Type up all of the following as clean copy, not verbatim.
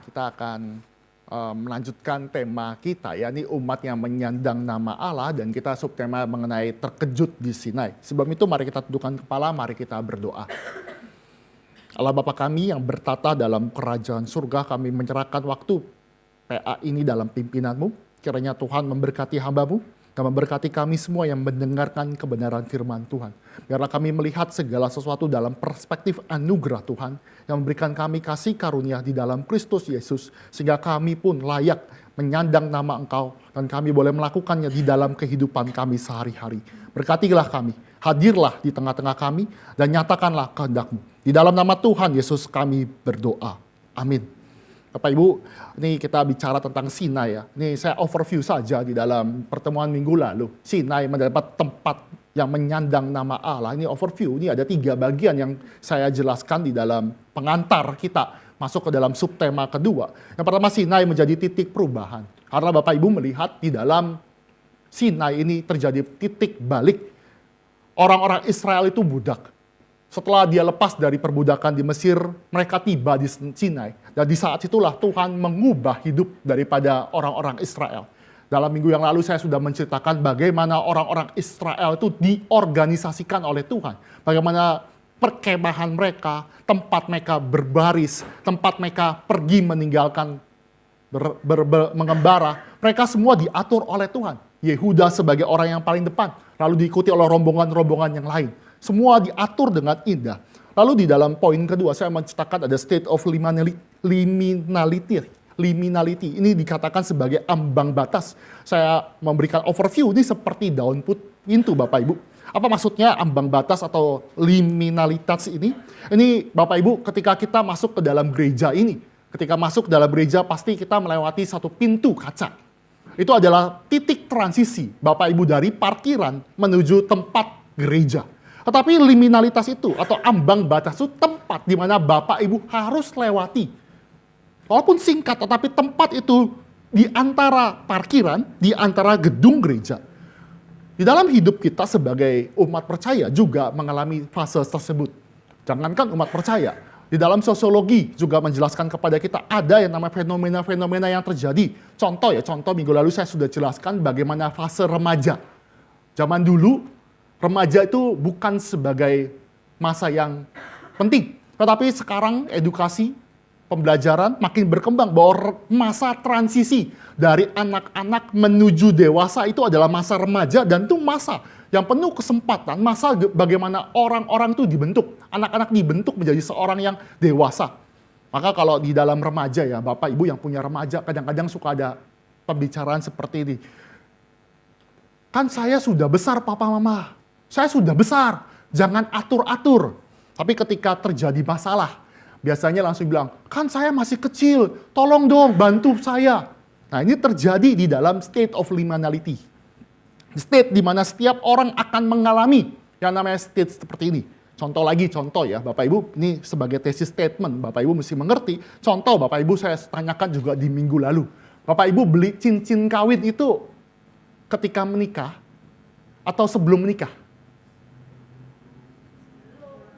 Kita akan melanjutkan tema kita, yakni umat yang menyandang nama Allah, dan kita subtema mengenai terkejut di Sinai. Sebelum itu mari kita tundukkan kepala, mari kita berdoa. Allah Bapa kami yang bertata dalam kerajaan surga, kami menyerahkan waktu PA ini dalam pimpinanmu. Kiranya Tuhan memberkati hamba-Mu dan memberkati kami semua yang mendengarkan kebenaran firman Tuhan. Biarlah kami melihat segala sesuatu dalam perspektif anugerah Tuhan yang memberikan kami kasih karunia di dalam Kristus Yesus, sehingga kami pun layak menyandang nama Engkau dan kami boleh melakukannya di dalam kehidupan kami sehari-hari. Berkatilah kami, hadirlah di tengah-tengah kami dan nyatakanlah kehendak-Mu. Di dalam nama Tuhan Yesus kami berdoa. Amin. Bapak Ibu, ini kita bicara tentang Sinai ya. Ini saya overview saja di dalam pertemuan minggu lalu. Sinai mendapat tempat yang menyandang nama Allah. Ini overview, ini ada 3 bagian yang saya jelaskan di dalam pengantar kita masuk ke dalam subtema kedua. Yang pertama, Sinai menjadi titik perubahan. Karena Bapak Ibu melihat di dalam Sinai ini terjadi titik balik. Orang-orang Israel itu budak. Setelah dia lepas dari perbudakan di Mesir, mereka tiba di Sinai. Dan di saat itulah Tuhan mengubah hidup daripada orang-orang Israel. Dalam minggu yang lalu saya sudah menceritakan bagaimana orang-orang Israel itu diorganisasikan oleh Tuhan. Bagaimana perkemahan mereka, tempat mereka berbaris, tempat mereka pergi meninggalkan mengembara. Mereka semua diatur oleh Tuhan. Yehuda sebagai orang yang paling depan, lalu diikuti oleh rombongan-rombongan yang lain. Semua diatur dengan indah. Lalu di dalam poin kedua saya menceritakan ada state of liminality. Ini dikatakan sebagai ambang batas. Saya memberikan overview, ini seperti daun pintu Bapak Ibu. Apa maksudnya ambang batas atau liminalitas ini? Ini Bapak Ibu ketika kita masuk ke dalam gereja ini. Ketika masuk dalam gereja pasti kita melewati satu pintu kaca. Itu adalah titik transisi Bapak Ibu dari parkiran menuju tempat gereja. Tetapi liminalitas itu atau ambang batas itu tempat di mana Bapak Ibu harus lewati. Walaupun singkat, tetapi tempat itu di antara parkiran, di antara gedung gereja. Di dalam hidup kita sebagai umat percaya juga mengalami fase tersebut. Jangankan umat percaya, di dalam sosiologi juga menjelaskan kepada kita ada yang namanya fenomena-fenomena yang terjadi. Contoh minggu lalu saya sudah jelaskan bagaimana fase remaja. Zaman dulu, remaja itu bukan sebagai masa yang penting. Tetapi sekarang edukasi, pembelajaran makin berkembang bahwa masa transisi dari anak-anak menuju dewasa itu adalah masa remaja, dan itu masa yang penuh kesempatan, masa bagaimana orang-orang itu dibentuk. Anak-anak dibentuk menjadi seorang yang dewasa. Maka kalau di dalam remaja ya, Bapak Ibu yang punya remaja kadang-kadang suka ada pembicaraan seperti ini. Kan saya sudah besar Papa Mama. Saya sudah besar, jangan atur-atur. Tapi ketika terjadi masalah, biasanya langsung bilang, kan saya masih kecil, tolong dong bantu saya. Nah ini terjadi di dalam state of liminality. State di mana setiap orang akan mengalami yang namanya state seperti ini. Contoh ya Bapak Ibu, ini sebagai tesis statement, Bapak Ibu mesti mengerti. Contoh Bapak Ibu saya tanyakan juga di minggu lalu. Bapak Ibu beli cincin kawin itu ketika menikah atau sebelum menikah?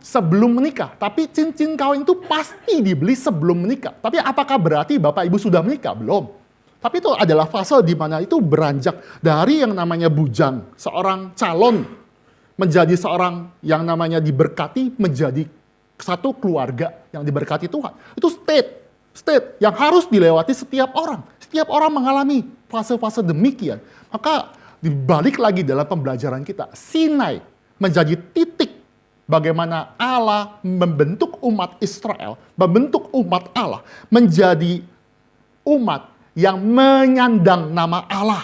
Sebelum menikah, tapi cincin kawin itu pasti dibeli sebelum menikah. Tapi apakah berarti Bapak Ibu sudah menikah? Belum. Tapi itu adalah fase di mana itu beranjak dari yang namanya bujang, seorang calon, menjadi seorang yang namanya diberkati, menjadi satu keluarga yang diberkati Tuhan. Itu state yang harus dilewati setiap orang. Setiap orang mengalami fase-fase demikian. Maka dibalik lagi dalam pembelajaran kita, Sinai menjadi titik bagaimana Allah membentuk umat Israel, membentuk umat Allah menjadi umat yang menyandang nama Allah.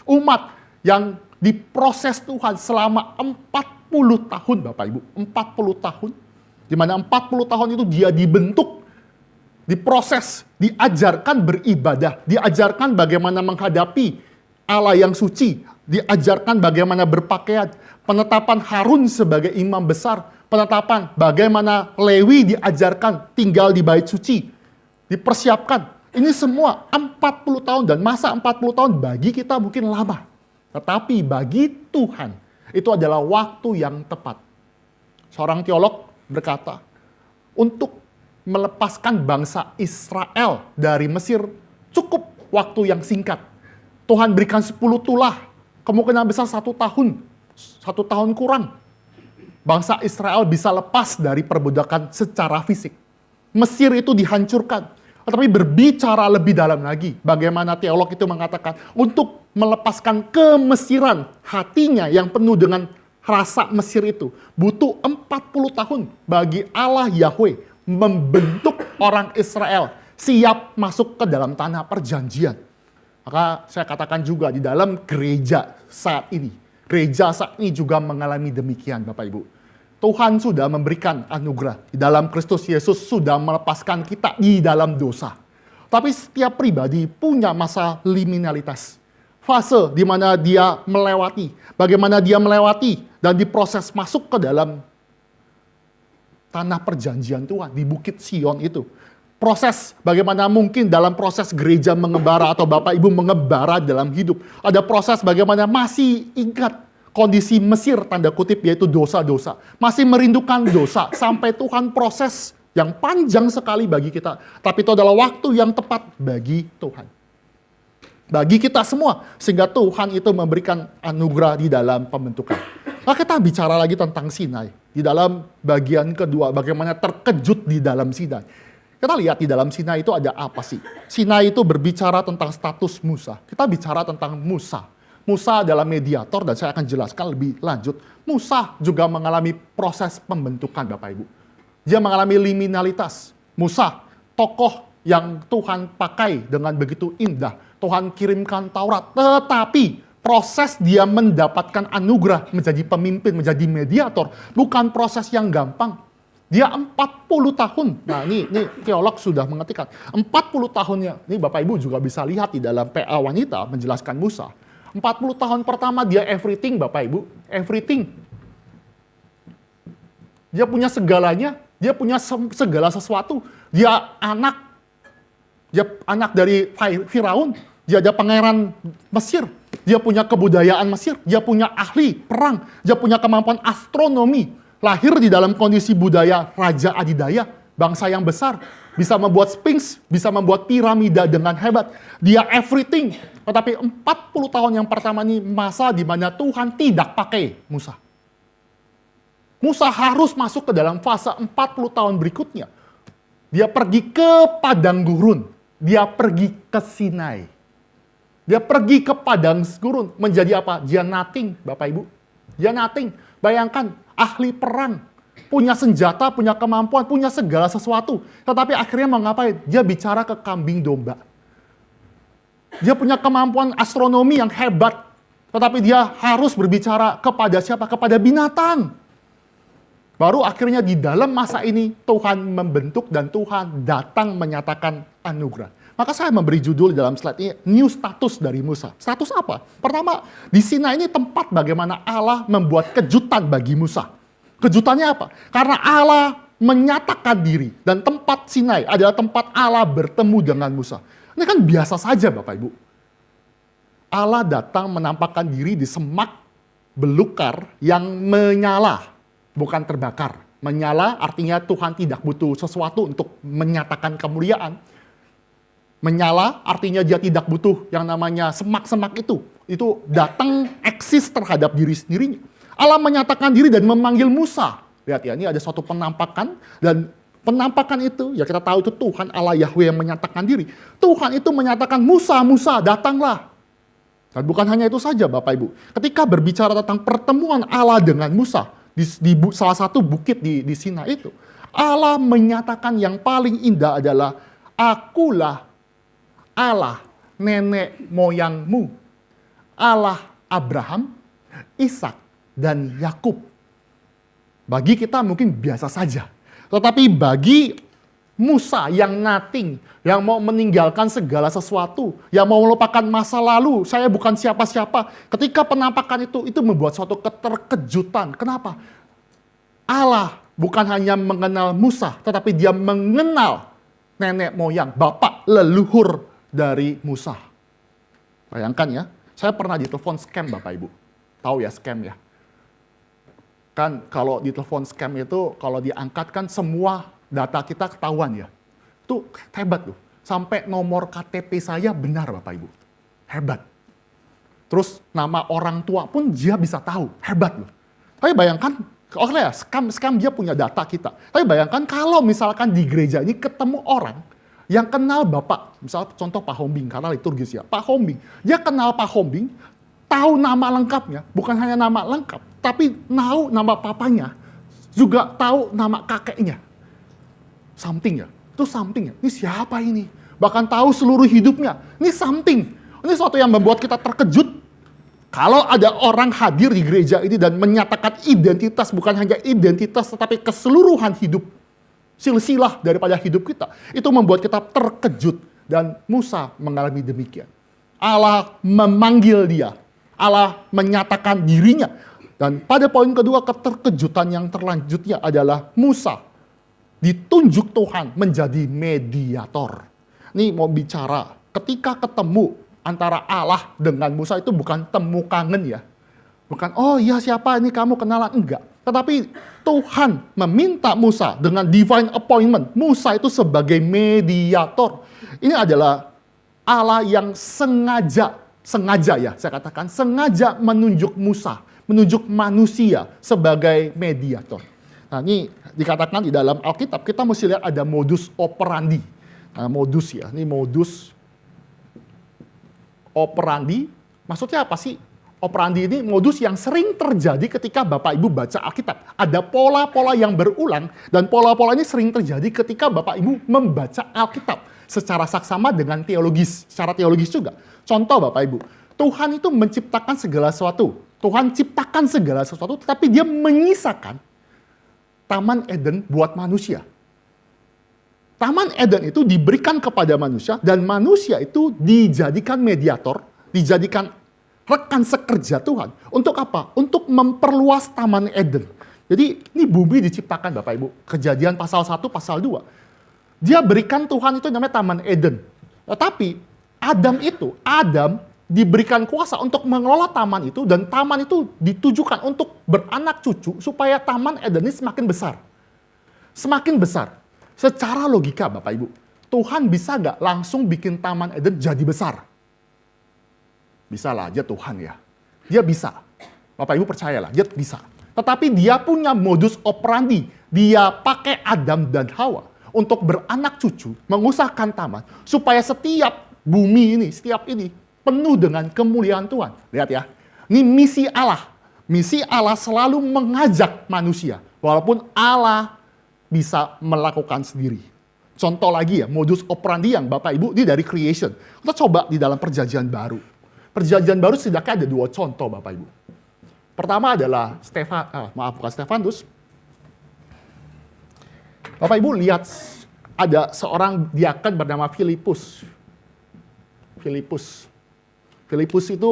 Umat yang diproses Tuhan selama 40 tahun Bapak Ibu. 40 tahun. Di mana 40 tahun itu dia dibentuk, diproses, diajarkan beribadah, diajarkan bagaimana menghadapi Allah yang suci, diajarkan bagaimana berpakaian, penetapan Harun sebagai imam besar, penetapan bagaimana Lewi diajarkan tinggal di bait suci, dipersiapkan. Ini semua 40 tahun, dan masa 40 tahun bagi kita mungkin lama. Tetapi bagi Tuhan itu adalah waktu yang tepat. Seorang teolog berkata, untuk melepaskan bangsa Israel dari Mesir cukup waktu yang singkat. Tuhan berikan 10 tulah, kemungkinan besar 1 tahun, 1 tahun kurang. Bangsa Israel bisa lepas dari perbudakan secara fisik. Mesir itu dihancurkan. Tetapi berbicara lebih dalam lagi, bagaimana teolog itu mengatakan, untuk melepaskan kemesiran hatinya yang penuh dengan rasa Mesir itu, butuh 40 tahun bagi Allah Yahweh membentuk orang Israel siap masuk ke dalam tanah perjanjian. Maka saya katakan juga di dalam gereja saat ini juga mengalami demikian, Bapak Ibu. Tuhan sudah memberikan anugerah di dalam Kristus Yesus, sudah melepaskan kita di dalam dosa. Tapi setiap pribadi punya masa liminalitas. Fase di mana dia melewati, bagaimana dia melewati dan diproses masuk ke dalam tanah perjanjian Tuhan di Bukit Sion itu. Proses bagaimana mungkin dalam proses gereja mengembara atau Bapak Ibu mengembara dalam hidup. Ada proses bagaimana masih ingat kondisi Mesir tanda kutip yaitu dosa-dosa. Masih merindukan dosa sampai Tuhan proses yang panjang sekali bagi kita. Tapi itu adalah waktu yang tepat bagi Tuhan. Bagi kita semua. Sehingga Tuhan itu memberikan anugerah di dalam pembentukan. Nah, kita bicara lagi tentang Sinai. Di dalam bagian kedua bagaimana terkejut di dalam Sinai. Kita lihat di dalam Sinai itu ada apa sih? Sinai itu berbicara tentang status Musa. Kita bicara tentang Musa. Musa adalah mediator dan saya akan jelaskan lebih lanjut. Musa juga mengalami proses pembentukan, Bapak Ibu. Dia mengalami liminalitas. Musa, tokoh yang Tuhan pakai dengan begitu indah. Tuhan kirimkan Taurat. Tetapi proses dia mendapatkan anugerah menjadi pemimpin, menjadi mediator. Bukan proses yang gampang. Dia 40 tahun. Nah ini teolog sudah mengetikkan. 40 tahunnya. Ini Bapak Ibu juga bisa lihat di dalam PA Wanita menjelaskan Musa. 40 tahun pertama dia everything, Bapak Ibu. Everything. Dia punya segalanya. Dia punya segala sesuatu. Dia anak dari Firaun. Dia ada pangeran Mesir. Dia punya kebudayaan Mesir. Dia punya ahli perang. Dia punya kemampuan astronomi. Lahir di dalam kondisi budaya Raja Adidaya. Bangsa yang besar. Bisa membuat Sphinx. Bisa membuat piramida dengan hebat. Dia everything. Tetapi 40 tahun yang pertama ini masa di mana Tuhan tidak pakai Musa. Musa harus masuk ke dalam fase 40 tahun berikutnya. Dia pergi ke padang gurun. Dia pergi ke Sinai. Dia pergi ke padang gurun. Menjadi apa? Dia nothing, Bapak Ibu. Dia nothing. Bayangkan, ahli perang. Punya senjata, punya kemampuan, punya segala sesuatu. Tetapi akhirnya mau ngapain? Dia bicara ke kambing domba. Dia punya kemampuan astronomi yang hebat. Tetapi dia harus berbicara kepada siapa? Kepada binatang. Baru akhirnya di dalam masa ini Tuhan membentuk dan Tuhan datang menyatakan anugerah. Maka saya memberi judul dalam slide ini, new status dari Musa. Status apa? Pertama, di Sinai ini tempat bagaimana Allah membuat kejutan bagi Musa. Kejutannya apa? Karena Allah menyatakan diri dan tempat Sinai adalah tempat Allah bertemu dengan Musa. Ini kan biasa saja Bapak Ibu. Allah datang menampakkan diri di semak belukar yang menyala. Bukan terbakar. Menyala artinya Tuhan tidak butuh sesuatu untuk menyatakan kemuliaan. Menyala artinya dia tidak butuh yang namanya semak-semak itu. Itu datang eksis terhadap diri sendirinya. Allah menyatakan diri dan memanggil Musa. Lihat ya, ini ada suatu penampakan. Dan penampakan itu, ya kita tahu itu Tuhan Allah Yahweh yang menyatakan diri. Tuhan itu menyatakan, Musa, Musa, datanglah. Dan bukan hanya itu saja Bapak Ibu. Ketika berbicara tentang pertemuan Allah dengan Musa, di salah satu bukit di Sinai itu, Allah menyatakan yang paling indah adalah, akulah Allah nenek moyangmu, Allah Abraham, Ishak, dan Yakub. Bagi kita mungkin biasa saja. Tetapi bagi Musa yang nothing, yang mau meninggalkan segala sesuatu, yang mau melupakan masa lalu, saya bukan siapa-siapa. Ketika penampakan itu membuat suatu keterkejutan. Kenapa? Allah bukan hanya mengenal Musa, tetapi dia mengenal nenek moyang, bapak leluhur dari Musa. Bayangkan ya, saya pernah ditelepon scam Bapak Ibu. Tahu ya scam ya? Kan kalau ditelepon scam itu, kalau diangkat kan semua data kita ketahuan ya. Itu hebat loh. Sampai nomor KTP saya benar Bapak Ibu. Hebat. Terus nama orang tua pun dia bisa tahu. Hebat loh. Tapi bayangkan, oke ya, scam dia punya data kita. Tapi bayangkan kalau misalkan di gereja ini ketemu orang yang kenal Bapak. Misalnya contoh Pak Hombing, karena liturgis ya. Pak Hombing, dia kenal Pak Hombing, tahu nama lengkapnya. Bukan hanya nama lengkap, tapi tahu nama papanya. Juga tahu nama kakeknya. Something ya. Itu something ya. Ini siapa ini? Bahkan tahu seluruh hidupnya. Ini something. Ini sesuatu yang membuat kita terkejut. Kalau ada orang hadir di gereja ini dan menyatakan identitas, bukan hanya identitas, tetapi keseluruhan hidup, silsilah daripada hidup kita, itu membuat kita terkejut. Dan Musa mengalami demikian. Allah memanggil dia. Allah menyatakan dirinya. Dan pada poin kedua, keterkejutan yang terlanjutnya adalah Musa ditunjuk Tuhan menjadi mediator. Ini mau bicara, ketika ketemu antara Allah dengan Musa itu bukan temu kangen ya. Bukan, oh iya siapa ini kamu kenalan, enggak. Tetapi Tuhan meminta Musa dengan divine appointment. Musa itu sebagai mediator. Ini adalah Allah yang sengaja ya saya katakan, sengaja menunjuk Musa, menunjuk manusia sebagai mediator. Nah ini dikatakan di dalam Alkitab, kita mesti lihat ada modus operandi. Nah, modus ya, ini modus operandi, maksudnya apa sih? Operandi ini modus yang sering terjadi ketika Bapak Ibu baca Alkitab. Ada pola-pola yang berulang, dan pola-pola ini sering terjadi ketika Bapak Ibu membaca Alkitab. Secara saksama dengan teologis, secara teologis juga. Contoh Bapak Ibu, Tuhan itu menciptakan segala sesuatu. Tuhan ciptakan segala sesuatu, tetapi dia menyisakan Taman Eden buat manusia. Taman Eden itu diberikan kepada manusia, dan manusia itu dijadikan mediator, dijadikan rekan sekerja Tuhan. Untuk apa? Untuk memperluas Taman Eden. Jadi ini bumi diciptakan Bapak Ibu. Kejadian pasal 1, pasal 2. Dia berikan Tuhan itu namanya Taman Eden. Tetapi Adam diberikan kuasa untuk mengelola taman itu, dan taman itu ditujukan untuk beranak cucu supaya Taman Eden ini semakin besar. Semakin besar. Secara logika Bapak Ibu, Tuhan bisa nggak langsung bikin Taman Eden jadi besar? Bisa lah aja Tuhan ya. Dia bisa. Bapak Ibu percayalah, dia bisa. Tetapi dia punya modus operandi. Dia pakai Adam dan Hawa untuk beranak cucu, mengusahakan taman, supaya setiap bumi ini, setiap ini, penuh dengan kemuliaan Tuhan. Lihat ya, ini misi Allah. Misi Allah selalu mengajak manusia. Walaupun Allah bisa melakukan sendiri. Contoh lagi ya, modus operandi yang Bapak Ibu, ini dari creation. Kita coba di dalam perjanjian baru. Perjanjian baru setidaknya ada 2 contoh Bapak Ibu. Pertama adalah Stefanus. Bapak Ibu lihat ada seorang diaken bernama Filipus. Filipus itu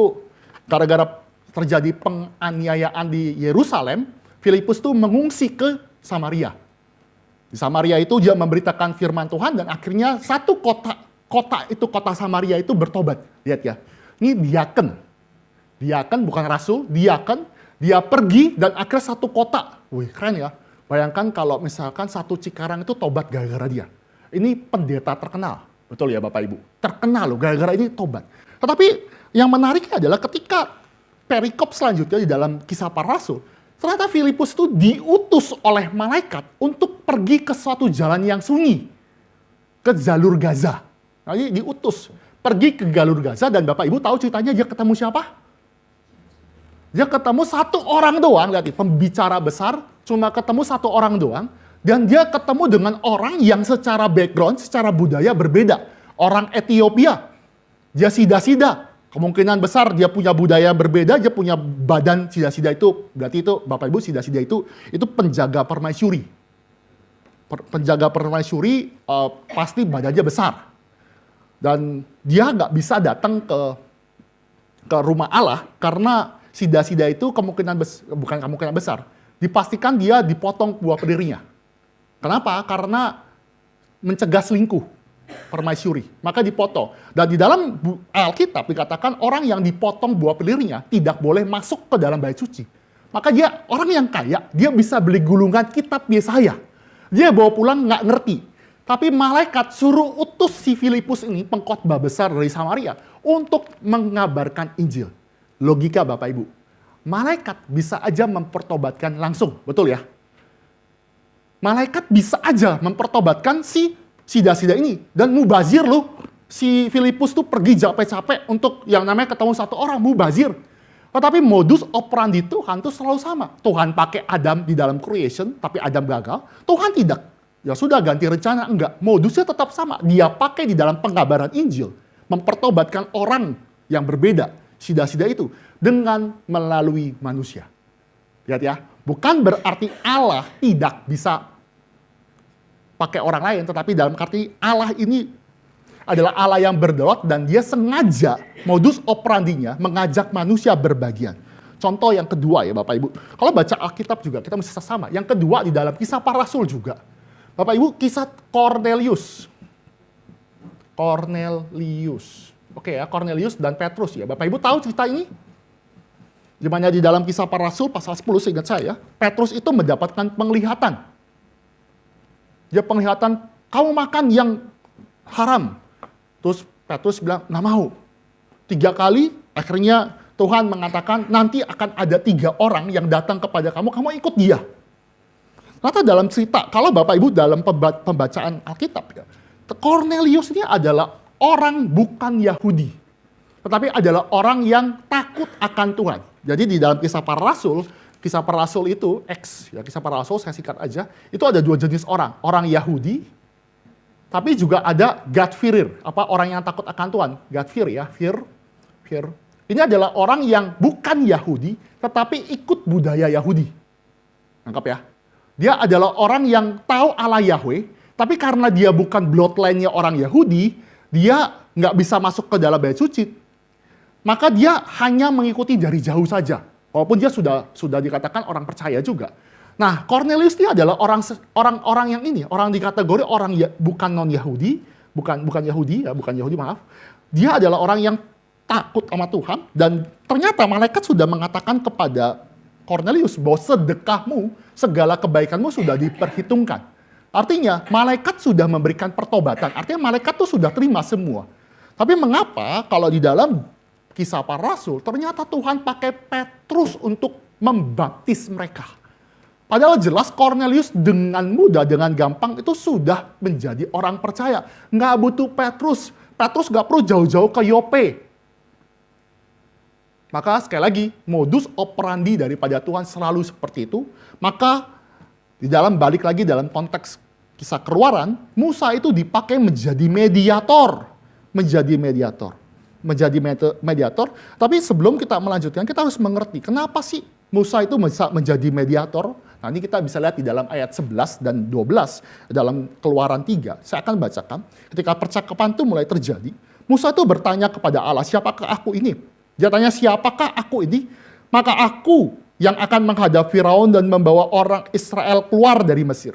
gara-gara terjadi penganiayaan di Yerusalem, Filipus itu mengungsi ke Samaria. Di Samaria itu dia memberitakan firman Tuhan, dan akhirnya satu kota Samaria itu bertobat. Lihat ya, ini diaken. Diaken bukan rasul, diaken. Dia pergi dan akhirnya satu kota. Wih keren ya. Bayangkan kalau misalkan satu Cikarang itu tobat gara-gara dia. Ini pendeta terkenal. Betul ya Bapak Ibu? Terkenal loh, gara-gara ini tobat. Tetapi yang menariknya adalah ketika perikop selanjutnya di dalam Kisah Para Rasul, ternyata Filipus itu diutus oleh malaikat untuk pergi ke suatu jalan yang sunyi. Ke jalur Gaza. Nah, ini diutus. Pergi ke jalur Gaza, dan Bapak Ibu tahu ceritanya dia ketemu siapa? Dia ketemu satu orang doang, lihat, pembicara besar, cuma ketemu satu orang doang. Dan dia ketemu dengan orang yang secara background, secara budaya berbeda. Orang Ethiopia. Dia sida-sida. Kemungkinan besar dia punya budaya berbeda, dia punya badan sida-sida itu. Berarti itu, Bapak Ibu, sida-sida itu penjaga permaisuri. Penjaga permaisuri pasti badannya besar. Dan dia nggak bisa datang ke rumah Allah, karena sida-sida itu bukan kemungkinan besar. Dipastikan dia dipotong buah pelirinya. Kenapa? Karena mencegah selingkuh permaisuri, maka dipotong. Dan di dalam Alkitab dikatakan orang yang dipotong buah pelirinya tidak boleh masuk ke dalam bait suci. Maka dia orang yang kaya, dia bisa beli gulungan kitab Yesaya. Dia bawa pulang nggak ngerti. Tapi malaikat suruh utus si Filipus ini, pengkhotbah besar dari Samaria, untuk mengabarkan Injil. Logika Bapak Ibu. Malaikat bisa aja mempertobatkan langsung, betul ya? Malaikat bisa aja mempertobatkan si sida-sida ini. Dan mubazir loh. Si Filipus tuh pergi capek-capek untuk yang namanya ketemu satu orang, mubazir. Tetapi modus operandi Tuhan tuh selalu sama. Tuhan pakai Adam di dalam creation, tapi Adam gagal. Tuhan tidak. Ya sudah ganti rencana, enggak. Modusnya tetap sama. Dia pakai di dalam pengabaran Injil. Mempertobatkan orang yang berbeda. Sida-sida itu. Dengan melalui manusia. Lihat ya. Bukan berarti Allah tidak bisa pakai orang lain. Tetapi dalam arti Allah ini adalah Allah yang berdaulat. Dan dia sengaja modus operandinya mengajak manusia berbagian. Contoh yang kedua ya Bapak Ibu. Kalau baca Alkitab juga kita mesti sama. Yang kedua di dalam Kisah Para Rasul juga. Bapak Ibu, kisah Cornelius. Oke ya, Cornelius dan Petrus ya. Bapak Ibu tahu cerita ini? Di mana di dalam Kisah Para Rasul pasal 10 seingat saya, Petrus itu mendapatkan penglihatan. Dia penglihatan, kamu makan yang haram. Terus Petrus bilang, nggak mau. 3 kali, akhirnya Tuhan mengatakan, nanti akan ada 3 orang yang datang kepada kamu, kamu ikut dia. Ternyata dalam cerita, kalau Bapak Ibu dalam pembacaan Alkitab, ya, Cornelius ini adalah orang bukan Yahudi. Tetapi adalah orang yang takut akan Tuhan. Jadi di dalam Kisah Para Rasul itu, Kisah Para Rasul saya singkat aja, itu ada 2 jenis orang. Orang Yahudi, tapi juga ada God-fearer, orang yang takut akan Tuhan. God-fear ya, fear. Ini adalah orang yang bukan Yahudi, tetapi ikut budaya Yahudi. Nangkap ya? Dia adalah orang yang tahu Allah Yahweh, tapi karena dia bukan bloodline-nya orang Yahudi, dia nggak bisa masuk ke dalam bait suci. Maka dia hanya mengikuti dari jauh saja. Walaupun dia sudah dikatakan orang percaya juga. Nah, Cornelius ini adalah orang yang ini, orang di kategori orang bukan non-Yahudi, bukan Yahudi, maaf. Dia adalah orang yang takut sama Tuhan, dan ternyata malaikat sudah mengatakan kepada Cornelius bahwa sedekahmu, segala kebaikanmu sudah diperhitungkan. Artinya malaikat sudah memberikan pertobatan. Artinya malaikat tuh sudah terima semua. Tapi mengapa kalau di dalam Kisah Para Rasul ternyata Tuhan pakai Petrus untuk membaptis mereka? Padahal jelas Cornelius dengan mudah, dengan gampang itu sudah menjadi orang percaya. Nggak butuh Petrus. Petrus nggak perlu jauh-jauh ke Yope. Maka sekali lagi, modus operandi daripada Tuhan selalu seperti itu. Maka di dalam balik lagi dalam konteks Kisah Keluaran, Musa itu dipakai menjadi mediator. Tapi sebelum kita melanjutkan, kita harus mengerti kenapa sih Musa itu bisa menjadi mediator. Nanti kita bisa lihat di dalam ayat 11 dan 12 dalam Keluaran 3. Saya akan bacakan. Ketika percakapan itu mulai terjadi, Musa itu bertanya kepada Allah, siapakah aku ini? Dia tanya, siapakah aku ini? Maka aku yang akan menghadap Firaun dan membawa orang Israel keluar dari Mesir.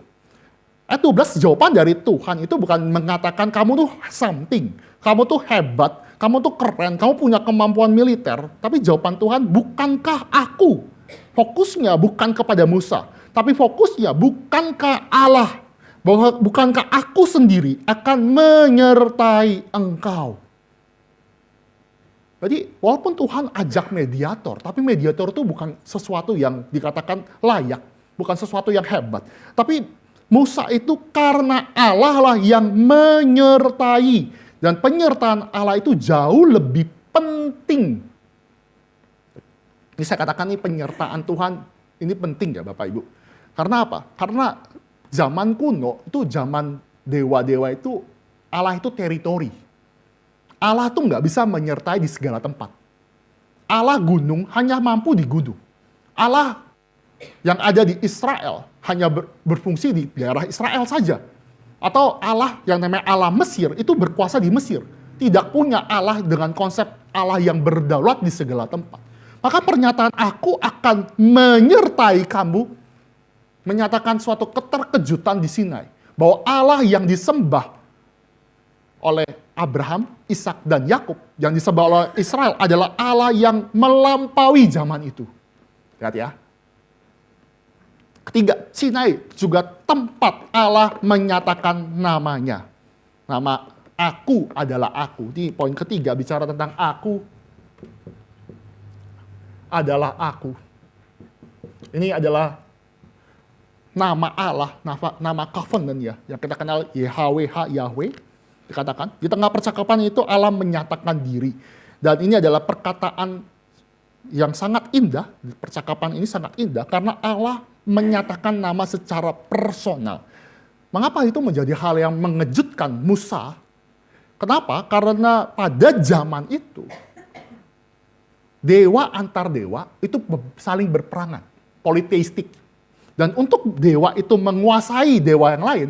Ayat 12, jawaban dari Tuhan itu bukan mengatakan kamu tuh something, kamu tuh hebat, kamu tuh keren, kamu punya kemampuan militer. Tapi jawaban Tuhan, bukankah aku? Fokusnya bukan kepada Musa, tapi fokusnya bukankah Allah? Bahwa bukankah aku sendiri akan menyertai engkau? Jadi walaupun Tuhan ajak mediator, tapi mediator itu bukan sesuatu yang dikatakan layak, bukan sesuatu yang hebat. Tapi Musa itu karena Allah lah yang menyertai. Dan penyertaan Allah itu jauh lebih penting. Ini saya katakan ini penyertaan Tuhan, ini penting ya Bapak Ibu. Karena apa? Karena zaman kuno, itu zaman dewa-dewa itu, Allah itu teritori. Allah tuh nggak bisa menyertai di segala tempat. Allah gunung hanya mampu di gunung. Allah yang ada di Israel hanya berfungsi di daerah Israel saja. Atau Allah yang namanya Allah Mesir itu berkuasa di Mesir. Tidak punya Allah dengan konsep Allah yang berdaulat di segala tempat. Maka pernyataan aku akan menyertai kamu menyatakan suatu keterkejutan di Sinai. Bahwa Allah yang disembah oleh Abraham, Ishak, dan Yakub yang disembah oleh Israel adalah Allah yang melampaui zaman itu. Lihat ya. Ketiga, Sinai juga tempat Allah menyatakan namanya. Nama aku adalah aku. Ini poin ketiga, bicara tentang aku adalah aku. Ini adalah nama Allah, nama covenant ya, yang kita kenal YHWH, Yahweh. Dikatakan, di tengah percakapan itu Allah menyatakan diri. Dan ini adalah perkataan yang sangat indah, percakapan ini sangat indah, karena Allah menyatakan nama secara personal. Mengapa itu menjadi hal yang mengejutkan Musa? Kenapa? Karena pada zaman itu, dewa antar dewa itu saling berperangan, politeistik. Dan untuk dewa itu menguasai dewa yang lain,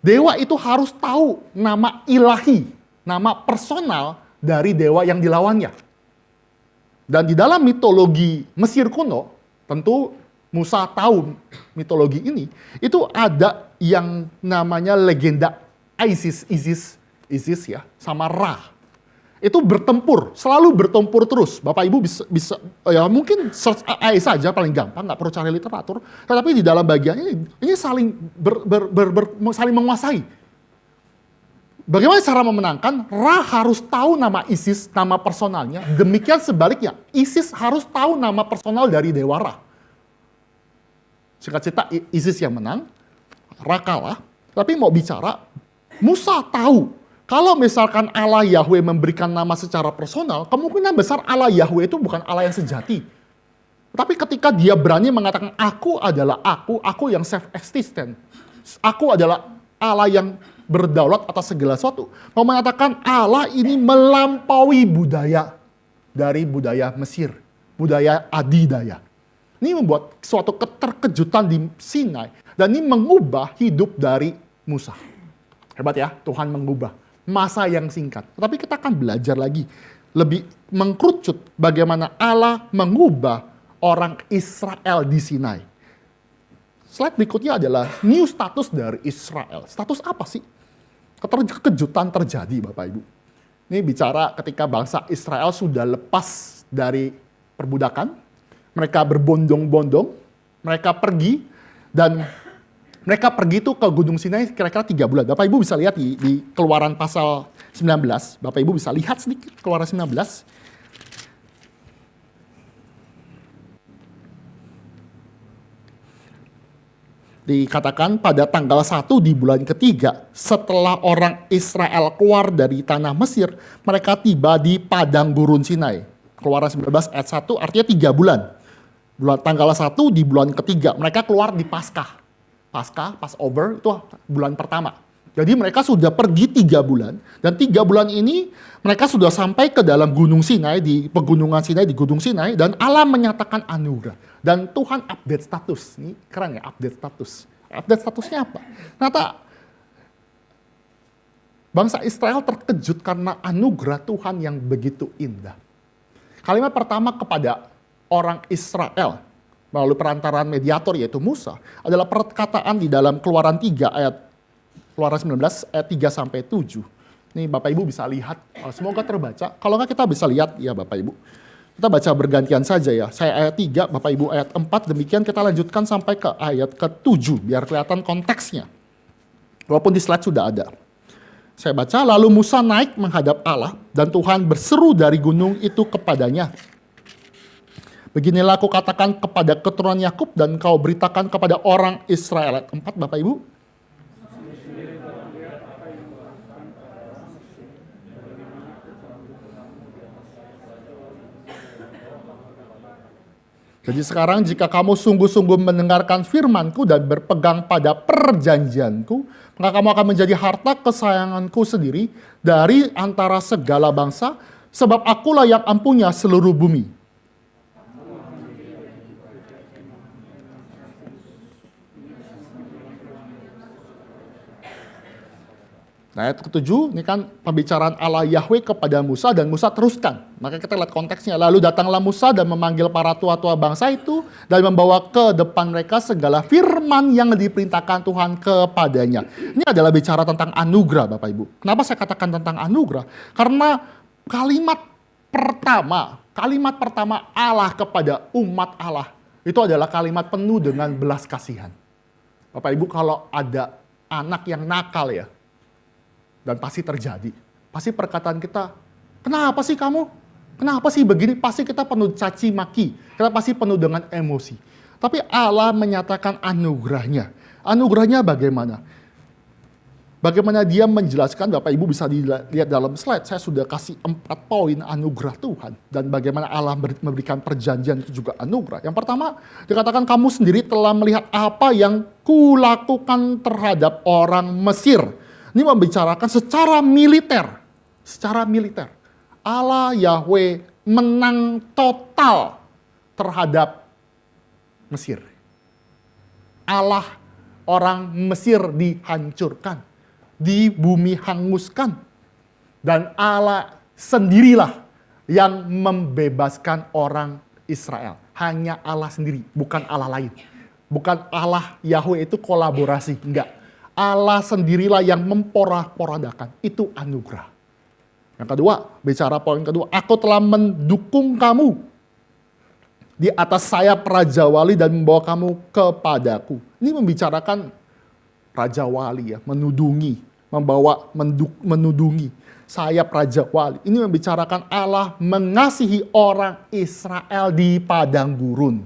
dewa itu harus tahu nama ilahi, nama personal dari dewa yang dilawannya. Dan di dalam mitologi Mesir kuno, tentu Musa tahu mitologi ini, itu ada yang namanya legenda Isis ya, sama Ra. Itu bertempur, selalu bertempur terus. Bapak Ibu bisa ya mungkin search AI saja paling gampang, nggak perlu cari literatur. Tetapi di dalam bagian ini saling saling menguasai. Bagaimana cara memenangkan? Ra harus tahu nama Isis, nama personalnya. Demikian sebaliknya, Isis harus tahu nama personal dari Dewa Ra. Singkat cerita, Isis yang menang, Ra kalah. Tapi mau bicara, Musa tahu kalau misalkan Allah Yahweh memberikan nama secara personal, kemungkinan besar Allah Yahweh itu bukan Allah yang sejati. Tapi ketika dia berani mengatakan, aku adalah aku yang self-existent. Aku adalah Allah yang berdaulat atas segala sesuatu. Mau mengatakan Allah ini melampaui budaya dari budaya Mesir, budaya Adidaya. Ini membuat suatu keterkejutan di Sinai. Dan ini mengubah hidup dari Musa. Hebat ya, Tuhan mengubah masa yang singkat. Tapi kita akan belajar lagi, lebih mengkerucut bagaimana Allah mengubah orang Israel di Sinai. Slide berikutnya adalah new status dari Israel. Status apa sih? Keterkejutan terjadi, Bapak Ibu. Ini bicara ketika bangsa Israel sudah lepas dari perbudakan, mereka berbondong-bondong, mereka pergi, dan mereka pergi itu ke Gunung Sinai kira-kira 3 bulan. Bapak Ibu bisa lihat di Keluaran pasal 19. Bapak Ibu bisa lihat sedikit Keluaran 19. Dikatakan pada tanggal 1 di bulan ketiga, setelah orang Israel keluar dari tanah Mesir, mereka tiba di padang gurun Sinai. Keluaran 19 ayat 1 artinya 3 bulan. Tanggal 1 di bulan ketiga, mereka keluar di Paskah. Passover itu bulan pertama. Jadi mereka sudah pergi 3 bulan, dan 3 bulan ini mereka sudah sampai ke dalam Gunung Sinai, di pegunungan Sinai, di Gunung Sinai, dan Allah menyatakan anugerah. Dan Tuhan update status. Ini keren ya, update status. Update statusnya apa? Ternyata bangsa Israel terkejut karena anugerah Tuhan yang begitu indah. Kalimat pertama kepada orang Israel melalui perantaraan mediator yaitu Musa adalah perkataan di dalam Keluaran 3 ayat Keluaran 19 ayat 3 sampai 7. Ini Bapak Ibu bisa lihat, semoga terbaca. Kalau nggak kita bisa lihat ya Bapak Ibu. Kita baca bergantian saja ya. Saya ayat 3, Bapak Ibu ayat 4, demikian kita lanjutkan sampai ke ayat ke-7 biar kelihatan konteksnya. Walaupun di slide sudah ada. Saya baca, lalu Musa naik menghadap Allah dan Tuhan berseru dari gunung itu kepadanya. Beginilah aku katakan kepada keturunan Yakub dan kau beritakan kepada orang Israel. Ayat 4, Bapak Ibu. Jadi sekarang jika kamu sungguh-sungguh mendengarkan firman-Ku dan berpegang pada perjanjian-Ku, maka kamu akan menjadi harta kesayangan-Ku sendiri dari antara segala bangsa, sebab Akulah yang empunya seluruh bumi. Nah, ayat ke-7, ini kan pembicaraan Allah Yahweh kepada Musa dan Musa teruskan. Maka kita lihat konteksnya. Lalu datanglah Musa dan memanggil para tua-tua bangsa itu dan membawa ke depan mereka segala firman yang diperintahkan Tuhan kepadanya. Ini adalah bicara tentang anugerah, Bapak Ibu. Kenapa saya katakan tentang anugerah? Karena kalimat pertama Allah kepada umat Allah Itu adalah kalimat penuh dengan belas kasihan. Bapak Ibu, kalau ada anak yang nakal ya, dan pasti terjadi, pasti perkataan kita, kenapa sih kamu? Kenapa sih begini? Pasti kita penuh caci maki, kita pasti penuh dengan emosi. Tapi Allah menyatakan anugerahnya. Anugerahnya bagaimana? Bagaimana dia menjelaskan, Bapak Ibu bisa dilihat dalam slide, saya sudah kasih 4 poin anugerah Tuhan. Dan bagaimana Allah memberikan perjanjian itu juga anugerah. Yang pertama, dikatakan kamu sendiri telah melihat apa yang kulakukan terhadap orang Mesir. Ini membicarakan secara militer. Secara militer. Allah Yahweh menang total terhadap Mesir. Allah orang Mesir dihancurkan. Di bumi hanguskan. Dan Allah sendirilah yang membebaskan orang Israel. Hanya Allah sendiri, bukan Allah lain. Bukan Allah Yahweh itu kolaborasi, enggak. Allah sendirilah yang memporak-porandakan. Itu anugerah. Yang kedua, bicara poin kedua, aku telah mendukung kamu di atas sayap Raja Wali dan membawa kamu kepadaku. Ini membicarakan Raja Wali ya, menudungi sayap Raja Wali. Ini membicarakan Allah mengasihi orang Israel di padang gurun.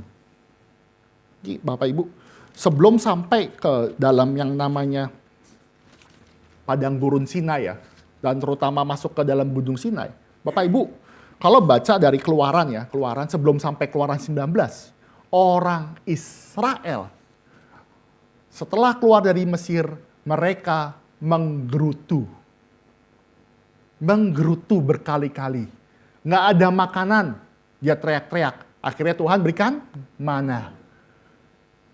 Bapak Ibu, sebelum sampai ke dalam yang namanya padang gurun Sinai ya, dan terutama masuk ke dalam gunung Sinai, Bapak Ibu, kalau baca dari Keluaran ya, Keluaran sebelum sampai Keluaran 19, orang Israel setelah keluar dari Mesir, mereka menggerutu berkali-kali. Nggak ada makanan, dia teriak-teriak. Akhirnya Tuhan berikan mana.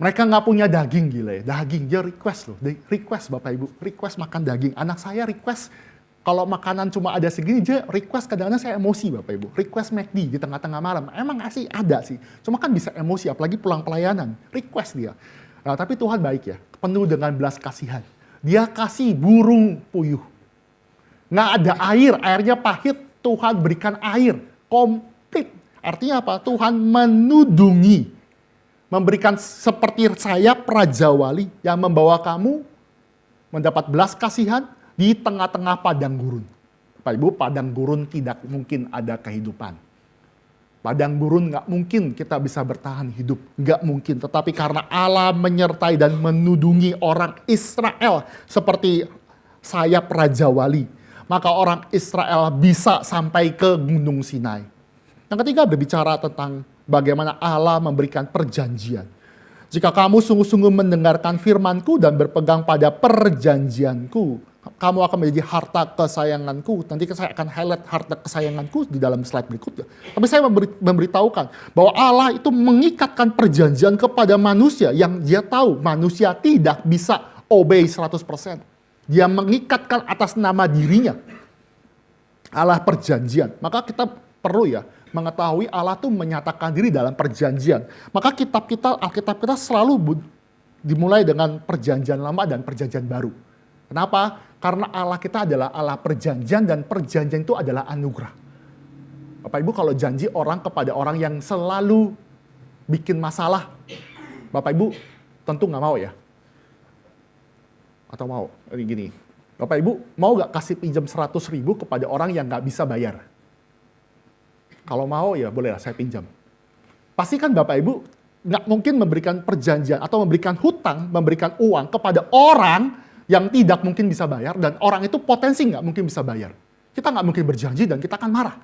Mereka nggak punya daging, gila ya. Daging, dia request loh. Request Bapak Ibu, request makan daging. Anak saya request, kalau makanan cuma ada segini, dia request kadang-kadang saya emosi Bapak Ibu. Request McD di tengah-tengah malam. Emang sih ada sih. Cuma kan bisa emosi, apalagi pulang pelayanan. Request dia. Nah, tapi Tuhan baik ya, penuh dengan belas kasihan. Dia kasih burung puyuh. Nggak ada air, airnya pahit, Tuhan berikan air. Komplit. Artinya apa? Tuhan menudungi. Memberikan seperti sayap Raja Wali yang membawa kamu mendapat belas kasihan di tengah-tengah padang gurun. Bapak Ibu, padang gurun tidak mungkin ada kehidupan. Padang gurun nggak mungkin kita bisa bertahan hidup. Nggak mungkin. Tetapi karena Allah menyertai dan menudungi orang Israel seperti sayap Raja Wali, maka orang Israel bisa sampai ke Gunung Sinai. Yang ketiga berbicara tentang bagaimana Allah memberikan perjanjian. Jika kamu sungguh-sungguh mendengarkan firman-Ku dan berpegang pada perjanjian-Ku, kamu akan menjadi harta kesayanganku. Nanti saya akan highlight harta kesayanganku di dalam slide berikutnya. Tapi saya memberitahukan bahwa Allah itu mengikatkan perjanjian kepada manusia yang dia tahu manusia tidak bisa obey 100%. Dia mengikatkan atas nama dirinya. Allah perjanjian. Maka kita perlu ya mengetahui Allah tuh menyatakan diri dalam perjanjian. Maka Alkitab kita selalu dimulai dengan perjanjian lama dan perjanjian baru. Kenapa? Karena Allah kita adalah Allah perjanjian dan perjanjian itu adalah anugerah. Bapak Ibu kalau janji orang kepada orang yang selalu bikin masalah, Bapak Ibu tentu nggak mau ya. Atau mau? Ini gini, Bapak Ibu mau nggak kasih pinjam 100.000 kepada orang yang nggak bisa bayar? Kalau mau ya bolehlah saya pinjam. Pasti kan Bapak Ibu nggak mungkin memberikan perjanjian atau memberikan hutang, memberikan uang kepada orang yang tidak mungkin bisa bayar, dan orang itu potensi nggak mungkin bisa bayar. Kita nggak mungkin berjanji dan kita akan marah.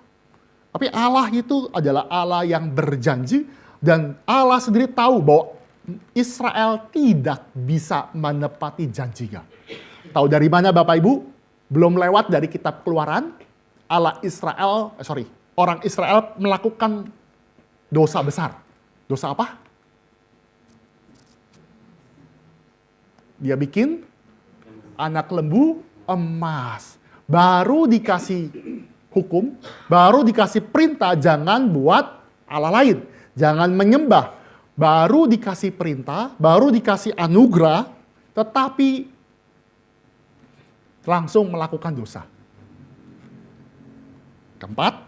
Tapi Allah itu adalah Allah yang berjanji, dan Allah sendiri tahu bahwa Israel tidak bisa menepati janjinya. Tahu dari mana Bapak Ibu? Belum lewat dari kitab Keluaran, orang Israel melakukan dosa besar. Dosa apa? Dia bikin anak lembu emas. Baru dikasih hukum, baru dikasih perintah jangan buat Allah lain. Jangan menyembah. Baru dikasih perintah, baru dikasih anugerah, tetapi langsung melakukan dosa. Keempat,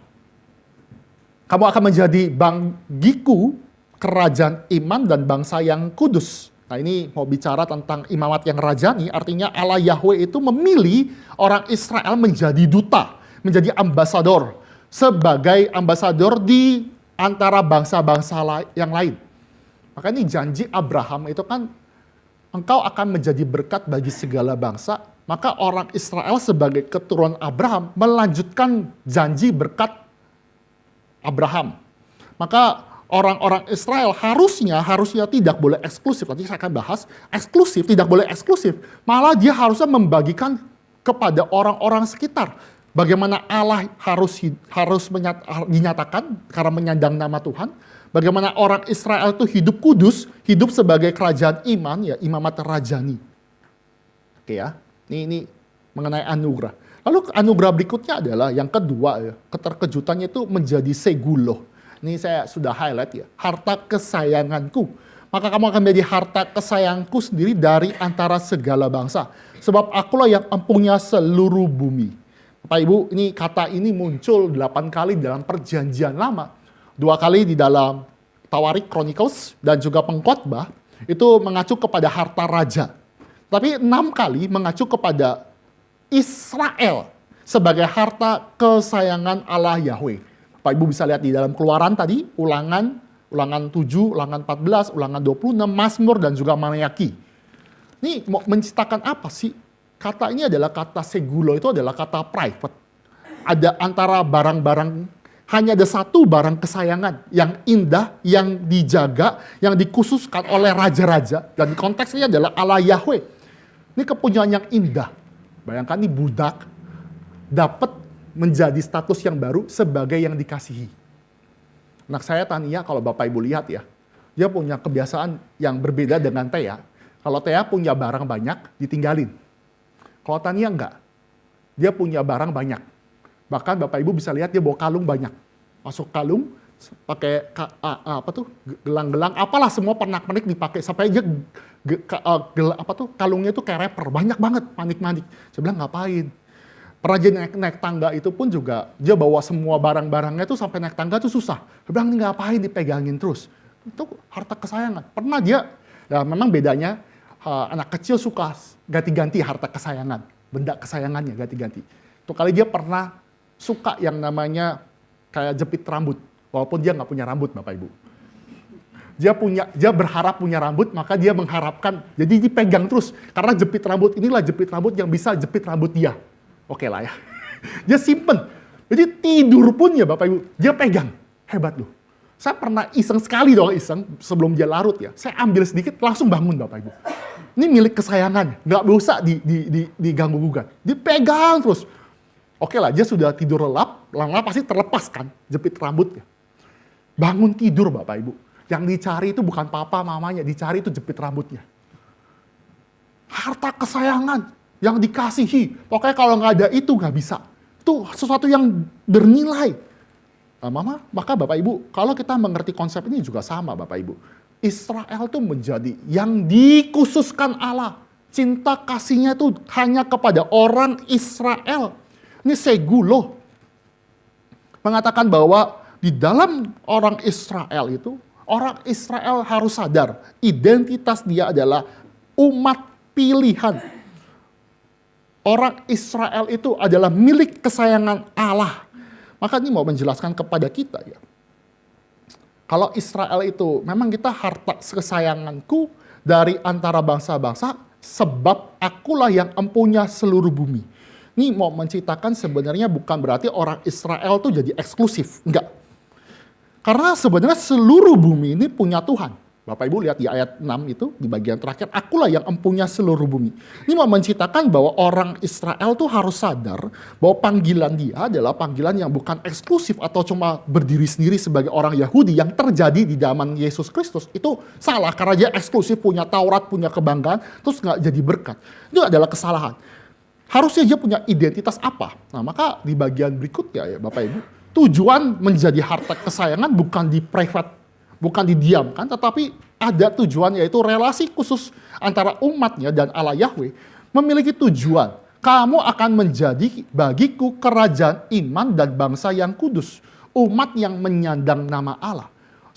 kamu akan menjadi bagiku kerajaan iman dan bangsa yang kudus. Nah ini mau bicara tentang imamat yang rajani, artinya Allah Yahweh itu memilih orang Israel menjadi duta, menjadi ambasador, sebagai ambasador di antara bangsa-bangsa yang lain. Maka ini janji Abraham itu kan, engkau akan menjadi berkat bagi segala bangsa, maka orang Israel sebagai keturunan Abraham melanjutkan janji berkat Abraham. Maka orang-orang Israel harusnya tidak boleh eksklusif. Nanti saya akan bahas eksklusif, tidak boleh eksklusif. Malah dia harusnya membagikan kepada orang-orang sekitar. Bagaimana Allah harus dinyatakan karena menyandang nama Tuhan. Bagaimana orang Israel itu hidup kudus, hidup sebagai kerajaan iman, ya imamat rajani. Oke ya, ini mengenai anugerah. Lalu anugerah berikutnya adalah yang kedua, ya, keterkejutannya itu menjadi segulo. Ini saya sudah highlight ya, harta kesayanganku. Maka kamu akan menjadi harta kesayanganku sendiri dari antara segala bangsa. Sebab akulah yang empunya seluruh bumi. Bapak Ibu, ini kata ini muncul 8 kali dalam perjanjian lama. 2 kali di dalam Tawarik Chronicles dan juga Pengkhotbah, itu mengacu kepada harta raja. Tapi 6 kali mengacu kepada Israel sebagai harta kesayangan Allah Yahweh. Bapak Ibu bisa lihat di dalam Keluaran tadi, ulangan 7, ulangan 14, ulangan 26, Mazmur dan juga Maleaki. Ini mau menciptakan apa sih? Kata ini adalah kata segulo, itu adalah kata private. Ada antara barang-barang, hanya ada satu barang kesayangan yang indah, yang dijaga, yang dikhususkan oleh raja-raja. Dan konteksnya adalah Allah Yahweh. Ini kepunyaan yang indah. Bayangkan nih budak dapat menjadi status yang baru sebagai yang dikasihi. Anak saya Tania, kalau Bapak Ibu lihat ya, dia punya kebiasaan yang berbeda dengan Thea. Kalau Thea punya barang banyak, ditinggalin. Kalau Tania enggak. Dia punya barang banyak. Bahkan Bapak Ibu bisa lihat dia bawa kalung banyak. Masuk kalung, pakai gelang-gelang, apalah semua pernak-pernik dipakai. Sampai aja kalungnya itu kayak rapper. Banyak banget, manik-manik. Saya bilang ngapain? Pernah dia naik tangga itu pun juga, dia bawa semua barang-barangnya itu sampai naik tangga itu susah. Dia bilang ini ngapain dipegangin terus. Itu harta kesayangan. Pernah dia, ya memang bedanya anak kecil suka ganti-ganti harta kesayangan. Benda kesayangannya ganti-ganti. Itu kali dia pernah suka yang namanya kayak jepit rambut. Walaupun dia nggak punya rambut Bapak Ibu. Dia berharap punya rambut, maka dia mengharapkan, jadi dipegang terus. Karena jepit rambut inilah jepit rambut yang bisa jepit rambut dia. Oke lah ya. Dia simpen. Jadi tidur pun ya Bapak Ibu, dia pegang. Hebat loh. Saya pernah iseng sekali dong sebelum dia larut ya. Saya ambil sedikit, langsung bangun Bapak Ibu. Ini milik kesayangan, nggak usah diganggu-gugat. Dipegang terus. Oke lah, dia sudah tidur lelap, lama-lama pasti terlepas kan jepit rambutnya. Bangun tidur Bapak Ibu. Yang dicari itu bukan papa mamanya, dicari itu jepit rambutnya. Harta kesayangan yang dikasihi. Pokoknya kalau nggak ada itu nggak bisa. Itu sesuatu yang bernilai. Nah, maka Bapak Ibu, kalau kita mengerti konsep ini juga sama Bapak Ibu. Israel itu menjadi yang dikhususkan Allah. Cinta kasihnya itu hanya kepada orang Israel. Ini segulo. Mengatakan bahwa di dalam orang Israel itu, orang Israel harus sadar identitas dia adalah umat pilihan. Orang Israel itu adalah milik kesayangan Allah. Maka ini mau menjelaskan kepada kita ya. Kalau Israel itu memang kita harta kesayanganku dari antara bangsa-bangsa, sebab akulah yang empunya seluruh bumi. Ini mau menceritakan sebenarnya bukan berarti orang Israel itu jadi eksklusif. Enggak. Karena sebenarnya seluruh bumi ini punya Tuhan. Bapak Ibu lihat di ayat 6 itu, di bagian terakhir, akulah yang empunya seluruh bumi. Ini mau menceritakan bahwa orang Israel tuh harus sadar bahwa panggilan dia adalah panggilan yang bukan eksklusif atau cuma berdiri sendiri sebagai orang Yahudi yang terjadi di zaman Yesus Kristus. Itu salah, karena dia eksklusif, punya Taurat, punya kebanggaan, terus nggak jadi berkat. Itu adalah kesalahan. Harusnya dia punya identitas apa? Nah, maka di bagian berikutnya ya Bapak Ibu, tujuan menjadi harta kesayangan bukan di private, bukan didiamkan, tetapi ada tujuan, yaitu relasi khusus antara umatnya dan Allah Yahweh memiliki tujuan. Kamu akan menjadi bagiku kerajaan iman dan bangsa yang kudus. Umat yang menyandang nama Allah.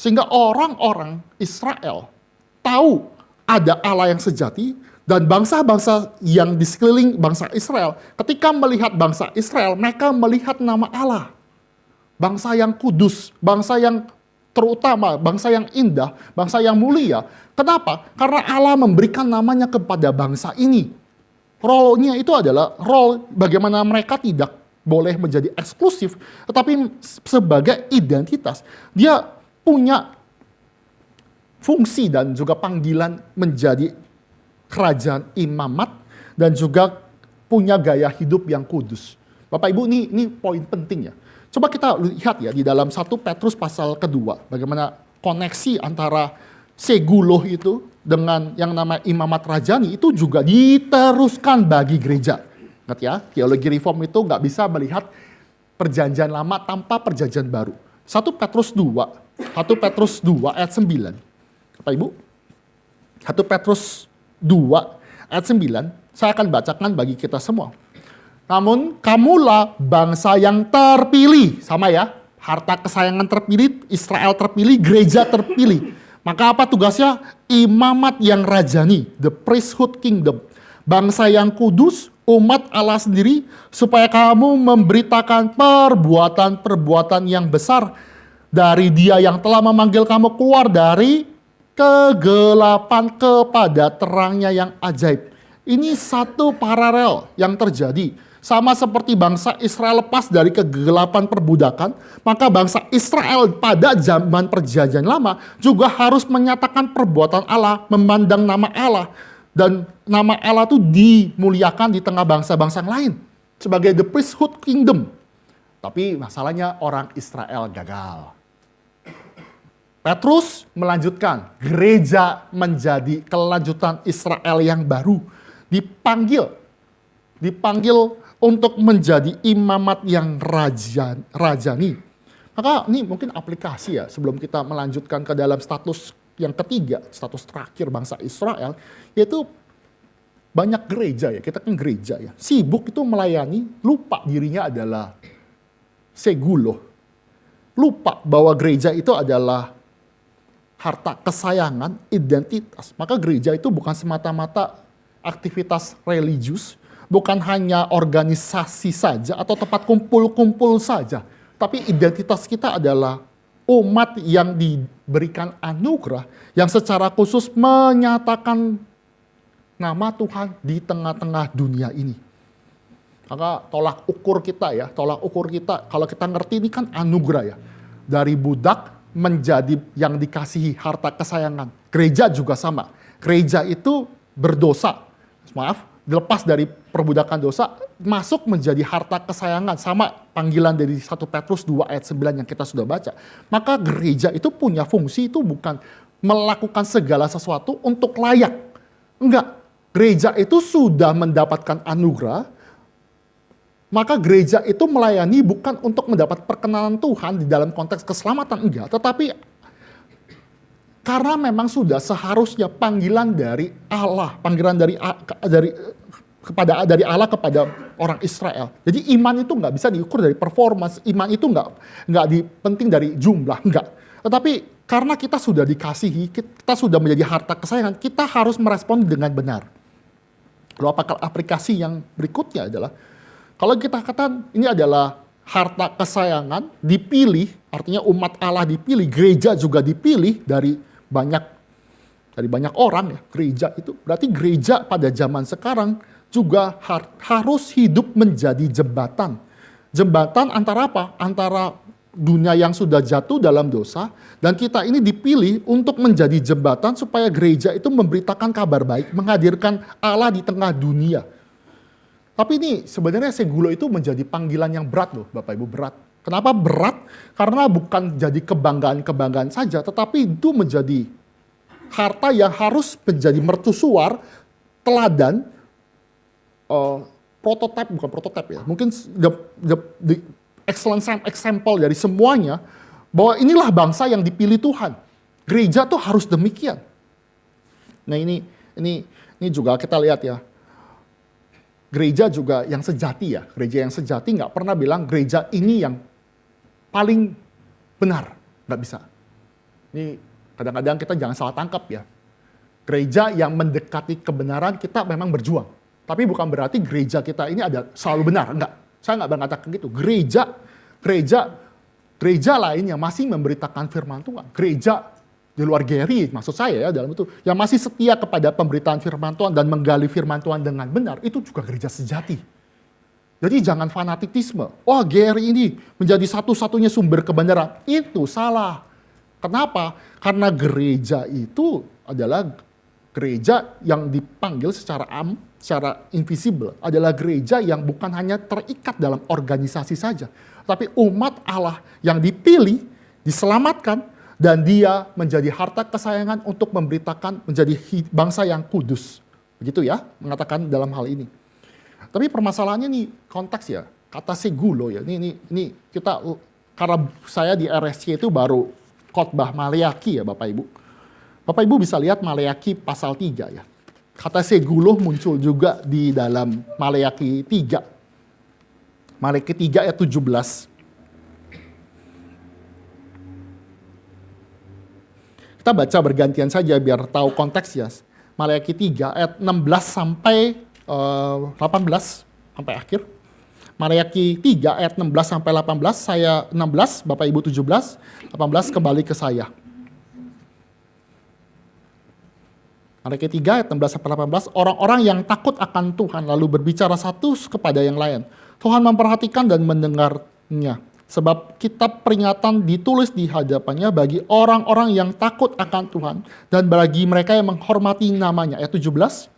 Sehingga orang-orang Israel tahu ada Allah yang sejati, dan bangsa-bangsa yang di sekeliling bangsa Israel, ketika melihat bangsa Israel, mereka melihat nama Allah. Bangsa yang kudus, bangsa yang terutama, bangsa yang indah, bangsa yang mulia. Kenapa? Karena Allah memberikan namanya kepada bangsa ini. Role-nya itu adalah role bagaimana mereka tidak boleh menjadi eksklusif, tetapi sebagai identitas. Dia punya fungsi dan juga panggilan menjadi kerajaan imamat dan juga punya gaya hidup yang kudus. Bapak Ibu, ini poin penting ya. Coba kita lihat ya di dalam 1 Petrus pasal kedua, bagaimana koneksi antara seguloh itu dengan yang namanya imamat rajani itu juga diteruskan bagi gereja. Ingat ya, teologi reform itu nggak bisa melihat perjanjian lama tanpa perjanjian baru. 1 Petrus 2 ayat 9. Bapak Ibu, 1 Petrus 2 ayat 9, saya akan bacakan bagi kita semua. Namun kamulah bangsa yang terpilih. Sama ya, harta kesayangan terpilih, Israel terpilih, gereja terpilih. Maka apa tugasnya? Imamat yang rajani, the priesthood kingdom. Bangsa yang kudus, umat Allah sendiri, supaya kamu memberitakan perbuatan-perbuatan yang besar dari Dia yang telah memanggil kamu keluar dari kegelapan kepada terangnya yang ajaib. Ini satu paralel yang terjadi. Sama seperti bangsa Israel lepas dari kegelapan perbudakan, maka bangsa Israel pada zaman perjanjian lama juga harus menyatakan perbuatan Allah, memandang nama Allah. Dan nama Allah itu dimuliakan di tengah bangsa-bangsa lain sebagai the priesthood kingdom. Tapi masalahnya orang Israel gagal. Petrus melanjutkan, gereja menjadi kelanjutan Israel yang baru. Dipanggil untuk menjadi imamat yang rajani. Maka ini mungkin aplikasi ya sebelum kita melanjutkan ke dalam status yang ketiga, status terakhir bangsa Israel, yaitu banyak gereja ya, kita kan gereja ya, sibuk itu melayani, lupa dirinya adalah seguloh. Lupa bahwa gereja itu adalah harta kesayangan, identitas. Maka gereja itu bukan semata-mata aktivitas religius, bukan hanya organisasi saja atau tempat kumpul-kumpul saja. Tapi identitas kita adalah umat yang diberikan anugerah yang secara khusus menyatakan nama Tuhan di tengah-tengah dunia ini. Maka tolak ukur kita kalau kita ngerti ini kan anugerah ya. Dari budak menjadi yang dikasihi harta kesayangan. Gereja juga sama. Gereja itu berdosa. Dilepas dari perbudakan dosa, masuk menjadi harta kesayangan. Sama panggilan dari 1 Petrus 2 ayat 9 yang kita sudah baca. Maka gereja itu punya fungsi itu bukan melakukan segala sesuatu untuk layak. Enggak. Gereja itu sudah mendapatkan anugerah, maka gereja itu melayani bukan untuk mendapat perkenalan Tuhan di dalam konteks keselamatan, enggak. Tetapi karena memang sudah seharusnya panggilan dari Allah, panggilan dari Allah kepada orang Israel. Jadi iman itu nggak bisa diukur dari performance, iman itu nggak penting dari jumlah, enggak. Tetapi karena kita sudah dikasihi, kita sudah menjadi harta kesayangan, kita harus merespon dengan benar. Lalu apakah aplikasi yang berikutnya adalah, kalau kita katakan ini adalah harta kesayangan, dipilih, artinya umat Allah dipilih, gereja juga dipilih dari banyak orang ya, gereja itu. Berarti gereja pada zaman sekarang juga harus hidup menjadi jembatan. Jembatan antara apa? Antara dunia yang sudah jatuh dalam dosa, dan kita ini dipilih untuk menjadi jembatan supaya gereja itu memberitakan kabar baik, menghadirkan Allah di tengah dunia. Tapi ini sebenarnya segulo itu menjadi panggilan yang berat loh Bapak Ibu, berat. Kenapa berat? Karena bukan jadi kebanggaan-kebanggaan saja, tetapi itu menjadi harta yang harus menjadi mercusuar, teladan, bukan prototipe ya, mungkin the excellent example dari semuanya, bahwa inilah bangsa yang dipilih Tuhan. Gereja tuh harus demikian. Nah ini juga kita lihat ya, gereja juga yang sejati ya, gereja yang sejati nggak pernah bilang gereja ini yang paling benar, nggak bisa. Ini kadang-kadang kita jangan salah tangkap ya. Gereja yang mendekati kebenaran kita memang berjuang. Tapi bukan berarti gereja kita ini ada selalu benar. Enggak. Saya enggak mengatakan gitu. Gereja lain yang masih memberitakan firman Tuhan. Gereja di luar Gary, maksud saya ya dalam itu. Yang masih setia kepada pemberitaan firman Tuhan dan menggali firman Tuhan dengan benar. Itu juga gereja sejati. Jadi jangan fanatisme. Wah, Gary ini menjadi satu-satunya sumber kebenaran. Itu salah. Kenapa? Karena gereja itu adalah gereja yang dipanggil secara invisible, adalah gereja yang bukan hanya terikat dalam organisasi saja, tapi umat Allah yang dipilih, diselamatkan, dan dia menjadi harta kesayangan untuk memberitakan menjadi bangsa yang kudus. Begitu ya, mengatakan dalam hal ini. Tapi permasalahannya nih konteks ya, kata segulo ya, ini kita, karena saya di RSC itu baru khotbah Maleaki ya Bapak Ibu. Bapak Ibu bisa lihat Maleaki pasal 3 ya. Kata segulo muncul juga di dalam Maleaki 3. Maleaki 3 ayat 17. Kita baca bergantian saja biar tahu konteks ya. Maleaki 3 ayat 16 sampai 18 sampai akhir. Maleaki 3 ayat 16 sampai 18, saya 16, Bapak Ibu 17, 18 kembali ke saya. Maleaki 3 ayat 16 sampai 18, orang-orang yang takut akan Tuhan lalu berbicara satu kepada yang lain. Tuhan memperhatikan dan mendengarnya. Sebab kitab peringatan ditulis di hadapannya bagi orang-orang yang takut akan Tuhan dan bagi mereka yang menghormati namanya. Ayat 17.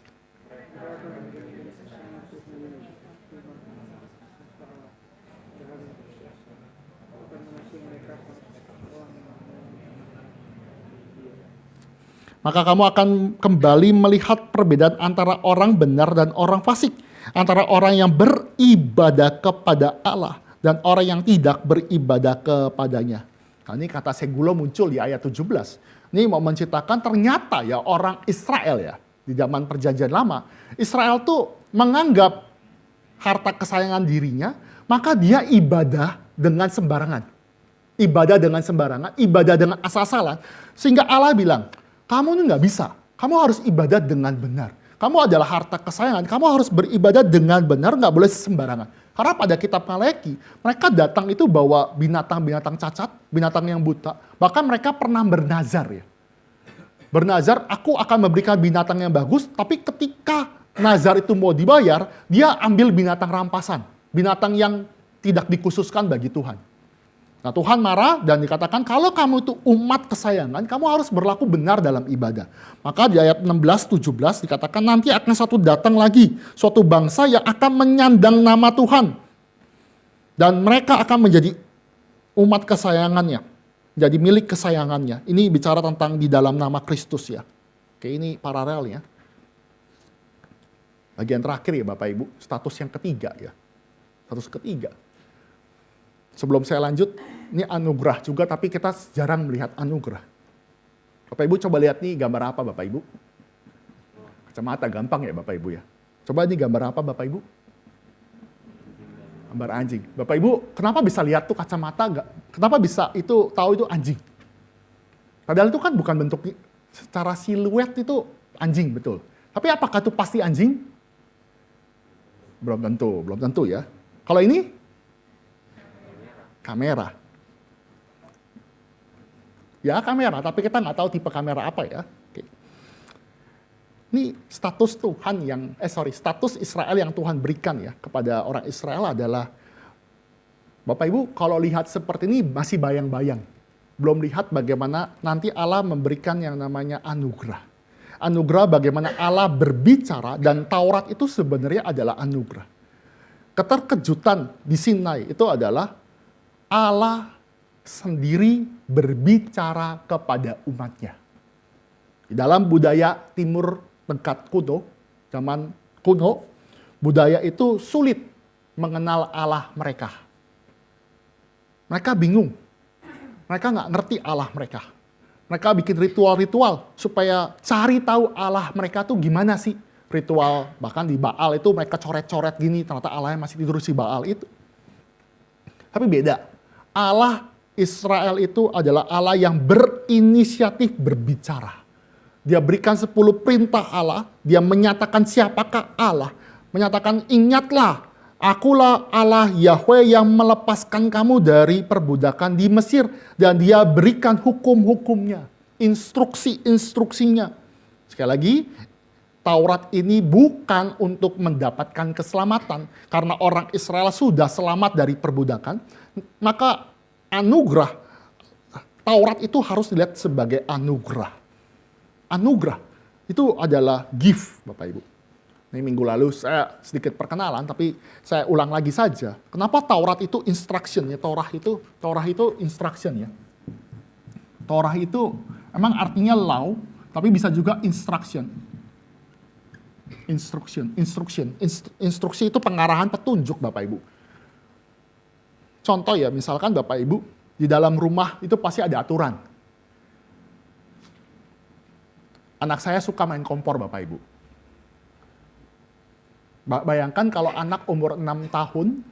Maka kamu akan kembali melihat perbedaan antara orang benar dan orang fasik. Antara orang yang beribadah kepada Allah dan orang yang tidak beribadah kepadanya. Nah, ini kata segulo muncul di ayat 17. Ini mau menceritakan ternyata ya orang Israel ya. Di zaman perjanjian lama. Israel tuh menganggap harta kesayangan dirinya. Maka dia ibadah dengan sembarangan. Ibadah dengan sembarangan. Ibadah dengan asal-asalan. Sehingga Allah bilang, kamu ini nggak bisa. Kamu harus ibadah dengan benar. Kamu adalah harta kesayangan. Kamu harus beribadah dengan benar, nggak boleh sembarangan. Karena pada kitab Maleaki, mereka datang itu bawa binatang-binatang cacat, binatang yang buta. Bahkan mereka pernah bernazar ya. Bernazar, aku akan memberikan binatang yang bagus, tapi ketika nazar itu mau dibayar, dia ambil binatang rampasan. Binatang yang tidak dikhususkan bagi Tuhan. Nah, Tuhan marah dan dikatakan kalau kamu itu umat kesayangan, kamu harus berlaku benar dalam ibadah. Maka di ayat 16-17 dikatakan nanti akan satu datang lagi, suatu bangsa yang akan menyandang nama Tuhan. Dan mereka akan menjadi umat kesayangannya, jadi milik kesayangannya. Ini bicara tentang di dalam nama Kristus ya. Oke, ini paralel ya. Bagian terakhir ya Bapak Ibu, status yang ketiga ya. Status ketiga. Sebelum saya lanjut, ini anugerah juga, tapi kita jarang melihat anugerah. Bapak Ibu coba lihat nih gambar apa Bapak Ibu? Kacamata gampang ya Bapak Ibu ya. Coba ini gambar apa Bapak Ibu? Gambar anjing. Bapak Ibu, kenapa bisa lihat tuh kacamata enggak? Kenapa bisa itu tahu itu anjing? Padahal itu kan bukan bentuk secara siluet itu anjing betul. Tapi apakah itu pasti anjing? Belum tentu ya. Kalau ini kamera. Ya kamera, tapi kita nggak tahu tipe kamera apa ya. Oke. Ini status Tuhan status Israel yang Tuhan berikan ya kepada orang Israel adalah, Bapak Ibu kalau lihat seperti ini masih bayang-bayang. Belum lihat bagaimana nanti Allah memberikan yang namanya anugerah. Anugerah bagaimana Allah berbicara dan Taurat itu sebenarnya adalah anugerah. Keterkejutan di Sinai itu adalah Allah sendiri berbicara kepada umatnya. Di dalam budaya Timur Tengah kuno, zaman kuno, budaya itu sulit mengenal Allah mereka. Mereka bingung. Mereka nggak ngerti Allah mereka. Mereka bikin ritual-ritual supaya cari tahu Allah mereka tuh gimana sih. Ritual, bahkan di Baal itu mereka coret-coret gini, ternyata Allahnya masih tidur si Baal itu. Tapi beda. Allah Israel itu adalah Allah yang berinisiatif berbicara. Dia berikan 10 perintah Allah, dia menyatakan siapakah Allah. Menyatakan ingatlah, akulah Allah Yahweh yang melepaskan kamu dari perbudakan di Mesir. Dan dia berikan hukum-hukumnya, instruksi-instruksinya. Sekali lagi, Taurat ini bukan untuk mendapatkan keselamatan. Karena orang Israel sudah selamat dari perbudakan. Maka anugerah, Taurat itu harus dilihat sebagai anugerah. Anugerah itu adalah gift, Bapak Ibu. Ini minggu lalu saya sedikit perkenalan, tapi saya ulang lagi saja. Kenapa Taurat itu instruction ya? Torah itu instruction ya. Torah itu emang artinya law, tapi bisa juga instruction. Instruksi itu pengarahan, petunjuk, Bapak Ibu. Contoh ya, misalkan Bapak Ibu, di dalam rumah itu pasti ada aturan. Anak saya suka main kompor, Bapak Ibu. Bayangkan kalau anak umur 6 tahun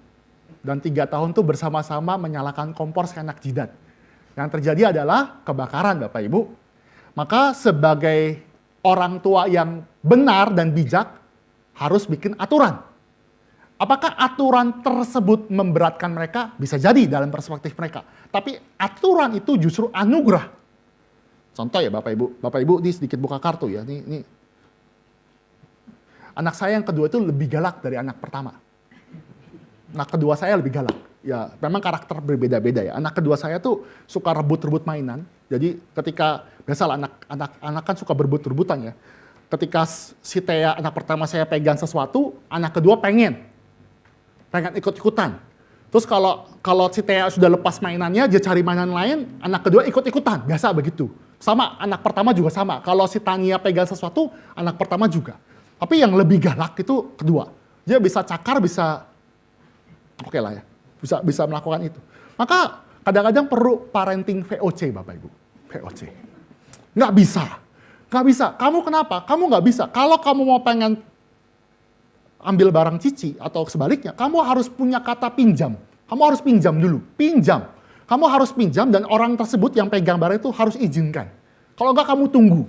dan 3 tahun tuh bersama-sama menyalakan kompor seenak jidat. Yang terjadi adalah kebakaran, Bapak Ibu. Maka sebagai orang tua yang benar dan bijak harus bikin aturan. Apakah aturan tersebut memberatkan mereka? Bisa jadi dalam perspektif mereka. Tapi aturan itu justru anugerah. Contoh ya Bapak Ibu ini sedikit buka kartu ya. Ini. Anak saya yang kedua itu lebih galak dari anak pertama. Anak kedua saya lebih galak. Ya memang karakter berbeda-beda ya. Anak kedua saya tuh suka rebut-rebut mainan. Jadi ketika, biasalah anak kan suka berebut-rebutan ya. Ketika si Thea anak pertama saya pegang sesuatu, anak kedua pengen ikut-ikutan. Terus kalau si Thea sudah lepas mainannya, dia cari mainan lain, anak kedua ikut-ikutan. Biasa begitu. Sama, anak pertama juga sama. Kalau si Tania pegang sesuatu, anak pertama juga. Tapi yang lebih galak itu kedua. Dia bisa cakar, bisa oke lah ya. Bisa melakukan itu. Maka kadang-kadang perlu parenting VOC, Bapak Ibu. VOC. Nggak bisa. Kamu kenapa? Kamu nggak bisa. Kalau kamu mau pengen ambil barang cici atau sebaliknya, kamu harus punya kata pinjam. Kamu harus pinjam dulu. Pinjam. Kamu harus pinjam dan orang tersebut yang pegang barang itu harus izinkan. Kalau nggak kamu tunggu.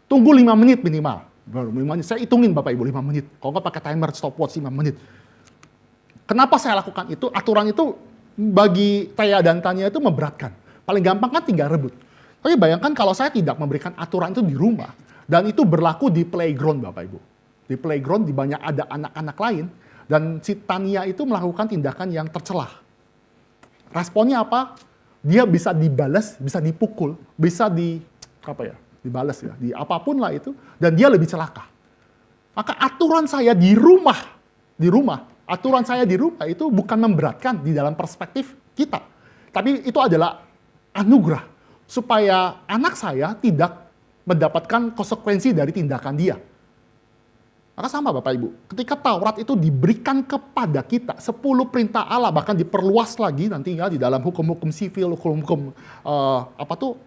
Tunggu 5 menit minimal. Baru 5 menit. Saya hitungin Bapak Ibu 5 menit. Kalau nggak pakai timer stopwatch 5 menit. Kenapa saya lakukan itu? Aturan itu bagi Thea dan Tania itu memberatkan. Paling gampang kan tinggal rebut. Tapi bayangkan kalau saya tidak memberikan aturan itu di rumah. Dan itu berlaku di playground Bapak Ibu. Di playground di banyak ada anak-anak lain. Dan si Tania itu melakukan tindakan yang tercelah. Responnya apa? Dia bisa dibalas, bisa dipukul, bisa dibalas ya. Di apapun lah itu. Dan dia lebih celaka. Maka aturan saya di rumah itu bukan memberatkan di dalam perspektif kita. Tapi itu adalah anugerah. Supaya anak saya tidak mendapatkan konsekuensi dari tindakan dia. Maka sama Bapak Ibu, ketika Taurat itu diberikan kepada kita, 10 perintah Allah, bahkan diperluas lagi nantinya di dalam hukum-hukum sivil, hukum-hukum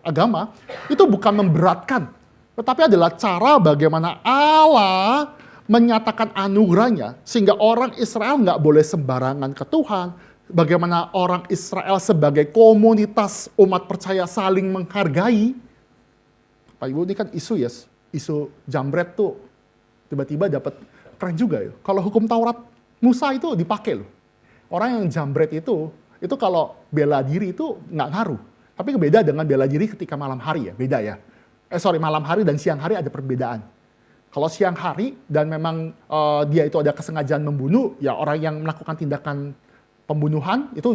agama, itu bukan memberatkan. Tetapi adalah cara bagaimana Allah menyatakan anugerahnya, sehingga orang Israel nggak boleh sembarangan ke Tuhan. Bagaimana orang Israel sebagai komunitas umat percaya saling menghargai. Pak Ibu ini kan isu ya, isu jambret tuh tiba-tiba dapat keren juga ya. Kalau hukum Taurat Musa itu dipakai loh. Orang yang jambret itu kalau bela diri itu nggak ngaruh. Tapi beda dengan bela diri ketika malam hari ya, beda ya. Malam hari dan siang hari ada perbedaan. Kalau siang hari dan memang dia itu ada kesengajaan membunuh, ya orang yang melakukan tindakan pembunuhan itu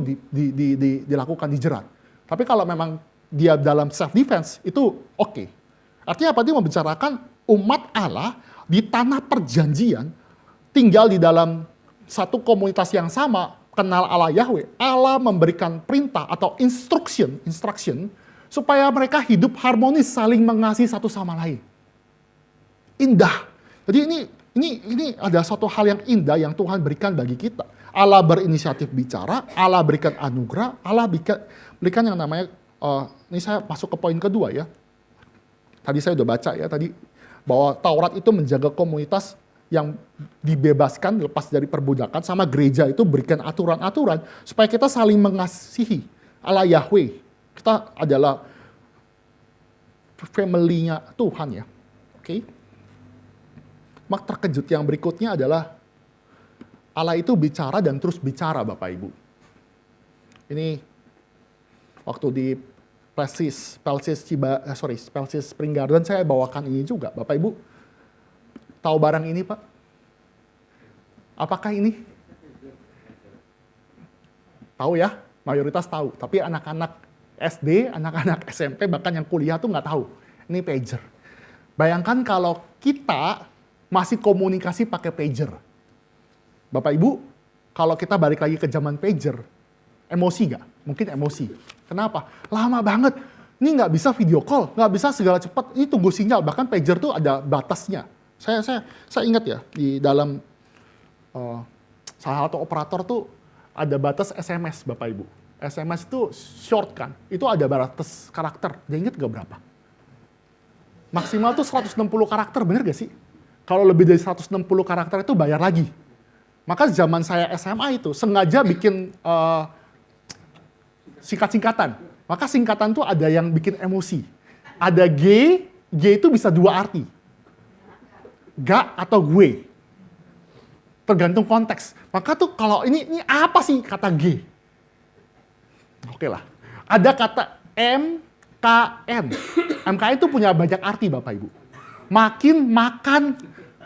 dilakukan dijerat. Tapi kalau memang dia dalam self defense itu oke. Artinya apa? Dia membicarakan umat Allah di tanah perjanjian tinggal di dalam satu komunitas yang sama, kenal Allah Yahweh. Allah memberikan perintah atau instruction supaya mereka hidup harmonis, saling mengasihi satu sama lain. Indah. Jadi ini ada suatu hal yang indah yang Tuhan berikan bagi kita. Allah berinisiatif bicara, Allah berikan anugerah, Allah berikan yang namanya, ini saya masuk ke poin kedua ya. Tadi saya udah baca ya tadi, bahwa Taurat itu menjaga komunitas yang dibebaskan, lepas dari perbudakan, sama gereja itu berikan aturan-aturan supaya kita saling mengasihi Allah Yahweh. Kita adalah family-nya Tuhan ya. Oke. Mak terkejut yang berikutnya adalah Allah itu bicara dan terus bicara Bapak Ibu. Ini waktu di Pelsis Spring Garden saya bawakan ini juga. Bapak Ibu tahu barang ini Pak? Apakah ini? Tahu ya, mayoritas tahu. Tapi anak-anak SD, anak-anak SMP, bahkan yang kuliah tuh nggak tahu. Ini pager. Bayangkan kalau kita masih komunikasi pakai pager. Bapak Ibu, kalau kita balik lagi ke zaman pager, emosi nggak? Mungkin emosi. Kenapa? Lama banget. Ini nggak bisa video call, nggak bisa segala cepat. Ini tunggu sinyal. Bahkan pager tuh ada batasnya. Saya ingat ya, di dalam salah satu operator tuh ada batas SMS Bapak Ibu. SMS itu short kan, itu ada batas karakter. Dia ingat gak berapa? Maksimal tuh 160 karakter, bener gak sih? Kalau lebih dari 160 karakter itu bayar lagi. Maka zaman saya SMA itu sengaja bikin singkat-singkatan. Maka singkatan tuh ada yang bikin emosi. Ada G itu bisa dua arti. Gak atau gue. Tergantung konteks. Maka tuh kalau ini apa sih kata G? Oke lah. Ada kata MKN. MKN itu punya banyak arti Bapak Ibu. Makin, makan,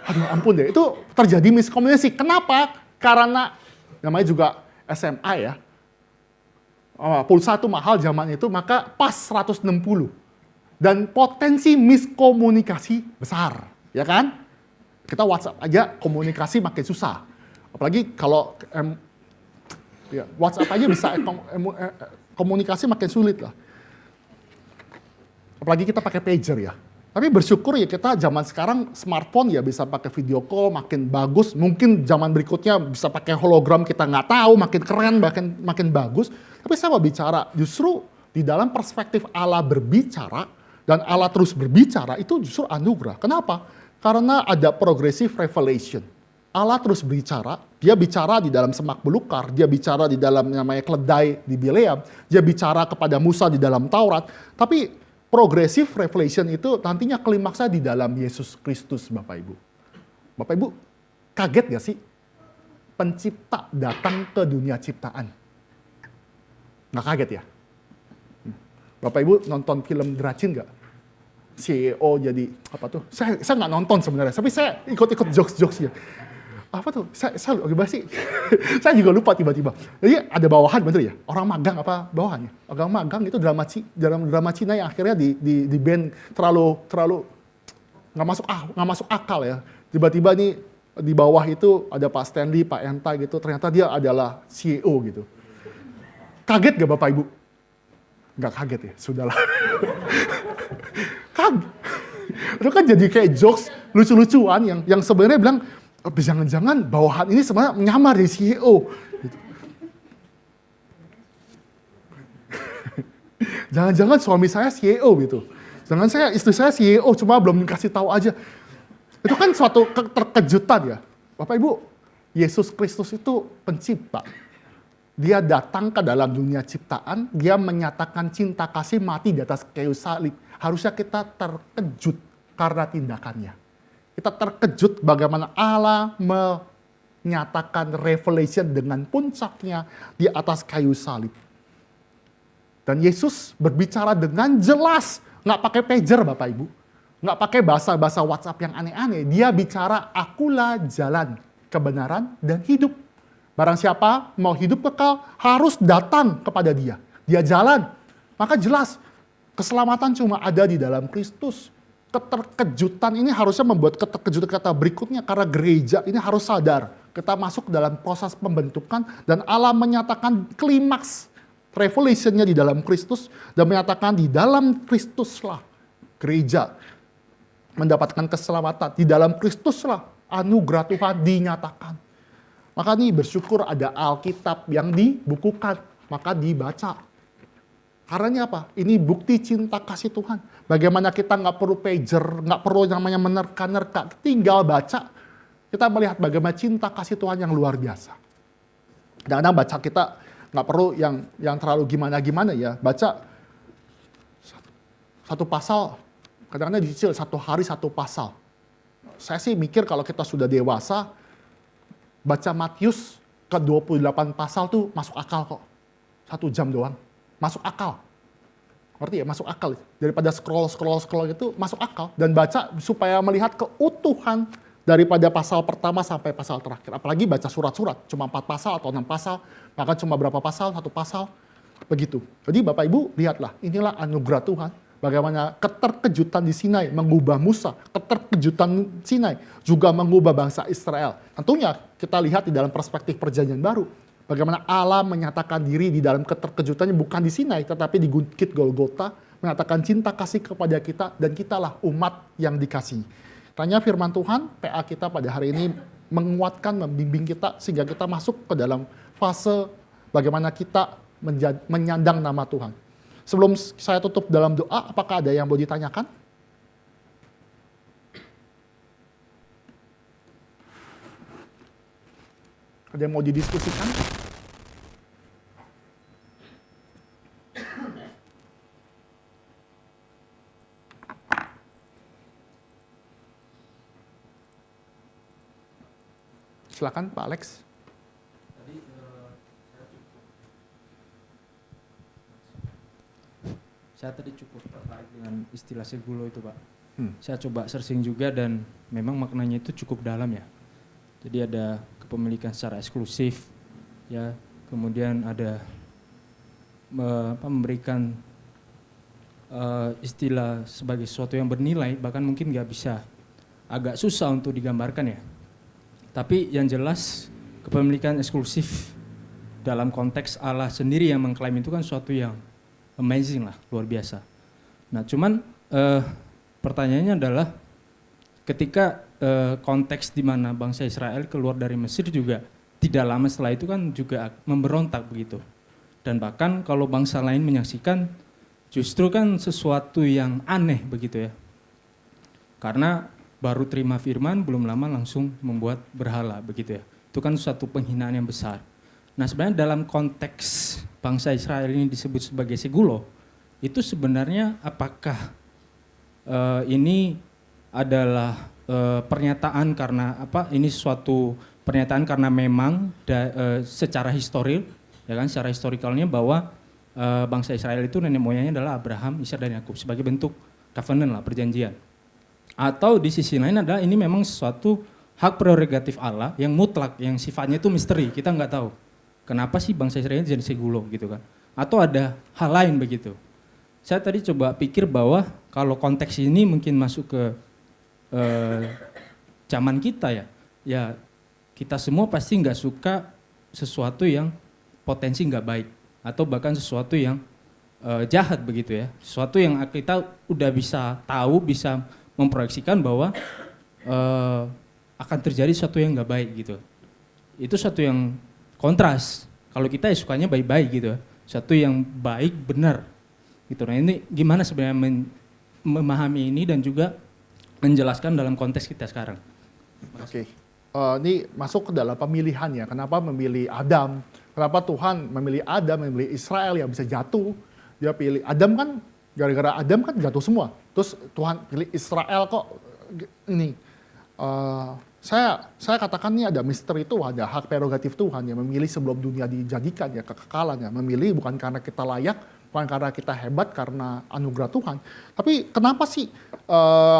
aduh ampun deh, itu terjadi miskomunikasi. Kenapa? Karena namanya juga SMA ya. Pulsa itu mahal zaman itu, maka pas 160. Dan potensi miskomunikasi besar, ya kan? Kita WhatsApp aja komunikasi makin susah. Apalagi kalau WhatsApp aja bisa komunikasi makin sulit lah. Apalagi kita pakai pager ya. Tapi bersyukur ya kita zaman sekarang smartphone ya bisa pakai video call makin bagus. Mungkin zaman berikutnya bisa pakai hologram, kita nggak tahu, makin keren, makin bagus. Tapi saya mau bicara justru di dalam perspektif Allah berbicara dan Allah terus berbicara itu justru anugerah. Kenapa? Karena ada progressive revelation. Allah terus berbicara, dia bicara di dalam semak belukar, dia bicara di dalam namanya keledai di Bileam, dia bicara kepada Musa di dalam Taurat, tapi progressive revelation itu nantinya klimaksnya di dalam Yesus Kristus, Bapak Ibu. Bapak Ibu, kaget gak sih? Pencipta datang ke dunia ciptaan. Nggak kaget ya? Bapak Ibu nonton film Dracin gak? CEO jadi apa tuh? Saya nggak nonton sebenarnya, tapi saya ikut jokes-jokesnya. Apa tuh? Saya gimana sih? Saya juga lupa tiba-tiba. Jadi ada bawahan bener ya? Orang magang apa bawahannya? Orang magang itu drama Cina yang akhirnya di band terlalu nggak masuk akal ya. Tiba-tiba nih di bawah itu ada Pak Stanley, Pak Enta gitu. Ternyata dia adalah CEO gitu. Kaget gak Bapak Ibu? Nggak kaget ya, sudahlah. Itu kan jadi kayak jokes lucu-lucuan yang sebenarnya bilang jangan-jangan bawahan ini sebenarnya menyamar di CEO. Gitu. Jangan-jangan suami saya CEO gitu. Jangan istri saya CEO cuma belum dikasih tahu aja. Itu kan suatu terkejutan ya. Bapak Ibu, Yesus Kristus itu pencipta. Dia datang ke dalam dunia ciptaan, dia menyatakan cinta kasih mati di atas kayu salib. Harusnya kita terkejut karena tindakannya. Kita terkejut bagaimana Allah menyatakan revelation dengan puncaknya di atas kayu salib. Dan Yesus berbicara dengan jelas, nggak pakai pager Bapak Ibu. Nggak pakai bahasa-bahasa WhatsApp yang aneh-aneh. Dia bicara, akulah jalan, kebenaran, dan hidup. Barang siapa mau hidup kekal harus datang kepada dia. Dia jalan. Maka jelas keselamatan cuma ada di dalam Kristus. Keterkejutan ini harusnya membuat keterkejutan kata berikutnya karena gereja ini harus sadar. Kita masuk dalam proses pembentukan dan Allah menyatakan klimaks revelationnya di dalam Kristus dan menyatakan di dalam Kristuslah gereja mendapatkan keselamatan. Di dalam Kristuslah anugerah Tuhan dinyatakan. Maka nih bersyukur ada Alkitab yang dibukukan, maka dibaca. Karena ini apa? Ini bukti cinta kasih Tuhan. Bagaimana kita nggak perlu pager, nggak perlu namanya menerka-nerka, tinggal baca. Kita melihat bagaimana cinta kasih Tuhan yang luar biasa. Kadang-kadang baca kita nggak perlu yang terlalu gimana-gimana ya. Baca Satu pasal, kadang-kadang dicicil 1 hari 1 pasal. Saya sih mikir kalau kita sudah dewasa, baca Matius ke 28 pasal tuh masuk akal kok. 1 jam doang, masuk akal. Ngerti ya, masuk akal. Daripada scroll gitu, masuk akal. Dan baca supaya melihat keutuhan daripada pasal pertama sampai pasal terakhir. Apalagi baca surat-surat, cuma 4 pasal atau 6 pasal, bahkan cuma berapa pasal, 1 pasal, begitu. Jadi Bapak Ibu, lihatlah, inilah anugerah Tuhan. Bagaimana keterkejutan di Sinai mengubah Musa, keterkejutan Sinai juga mengubah bangsa Israel. Tentunya kita lihat di dalam perspektif perjanjian baru, bagaimana Allah menyatakan diri di dalam keterkejutannya bukan di Sinai, tetapi di Bukit Golgota, menyatakan cinta kasih kepada kita, dan kitalah umat yang dikasihi. Tanya firman Tuhan, PA kita pada hari ini menguatkan, membimbing kita, sehingga kita masuk ke dalam fase bagaimana kita menyandang nama Tuhan. Sebelum saya tutup dalam doa, apakah ada yang mau ditanyakan? Ada yang mau didiskusikan? Silakan Pak Alex. Saya tadi cukup tertarik dengan istilah segulo itu, Pak. Saya coba searching juga dan memang maknanya itu cukup dalam ya. Jadi ada kepemilikan secara eksklusif, ya. Kemudian ada memberikan istilah sebagai sesuatu yang bernilai, bahkan mungkin nggak bisa, agak susah untuk digambarkan ya. Tapi yang jelas kepemilikan eksklusif dalam konteks Allah sendiri yang mengklaim itu kan sesuatu yang amazing lah, luar biasa. Nah cuman pertanyaannya adalah ketika konteks di mana bangsa Israel keluar dari Mesir juga tidak lama setelah itu kan juga memberontak begitu. Dan bahkan kalau bangsa lain menyaksikan justru kan sesuatu yang aneh begitu ya. Karena baru terima firman belum lama langsung membuat berhala begitu ya. Itu kan suatu penghinaan yang besar. Nah sebenarnya dalam konteks bangsa Israel ini disebut sebagai segulo, itu sebenarnya apakah ini adalah pernyataan karena apa? Ini suatu pernyataan karena memang secara historil, ya kan? Secara historikalnya bahwa bangsa Israel itu nenek moyangnya adalah Abraham, Ishak dan Yakub sebagai bentuk covenant lah, perjanjian. Atau di sisi lain adalah ini memang suatu hak prerogatif Allah yang mutlak, yang sifatnya itu misteri, kita nggak tahu. Kenapa sih bangsa Israel jadi segulo gitu kan? Atau ada hal lain begitu? Saya tadi coba pikir bahwa kalau konteks ini mungkin masuk ke zaman kita ya, ya kita semua pasti nggak suka sesuatu yang potensi nggak baik atau bahkan sesuatu yang jahat begitu ya, sesuatu yang kita udah bisa tahu, bisa memproyeksikan bahwa akan terjadi sesuatu yang nggak baik gitu. Itu sesuatu yang kontras. Kalau kita ya sukanya baik-baik gitu, satu yang baik benar gitu. Nah ini gimana sebenarnya memahami ini dan juga menjelaskan dalam konteks kita sekarang. Oke. Ini masuk ke dalam pemilihan ya. Kenapa memilih Adam? Kenapa Tuhan memilih Adam, memilih Israel yang bisa jatuh? Dia pilih Adam kan, gara-gara Adam kan jatuh semua. Terus Tuhan pilih Israel kok ini. Saya katakan ini ada misteri itu, ada hak prerogatif Tuhan yang memilih sebelum dunia dijadikan ya, kekekalan ya. Memilih bukan karena kita layak, bukan karena kita hebat, karena anugerah Tuhan. Tapi kenapa sih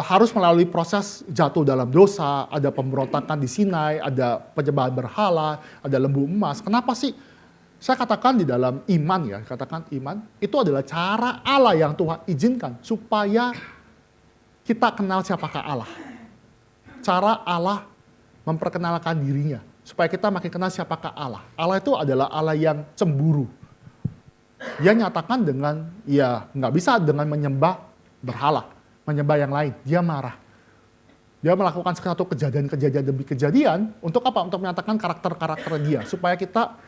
harus melalui proses jatuh dalam dosa, ada pemberontakan di Sinai, ada penyembahan berhala, ada lembu emas. Kenapa sih? Saya katakan di dalam iman ya, katakan iman itu adalah cara Allah yang Tuhan izinkan supaya kita kenal siapakah Allah. Cara Allah memperkenalkan dirinya supaya kita makin kenal siapakah Allah. Allah itu adalah Allah yang cemburu. Dia nyatakan dengan ya nggak bisa dengan menyembah berhala, menyembah yang lain. Dia marah. Dia melakukan satu kejadian-kejadian demi kejadian untuk apa? Untuk menyatakan karakter-karakter dia supaya kita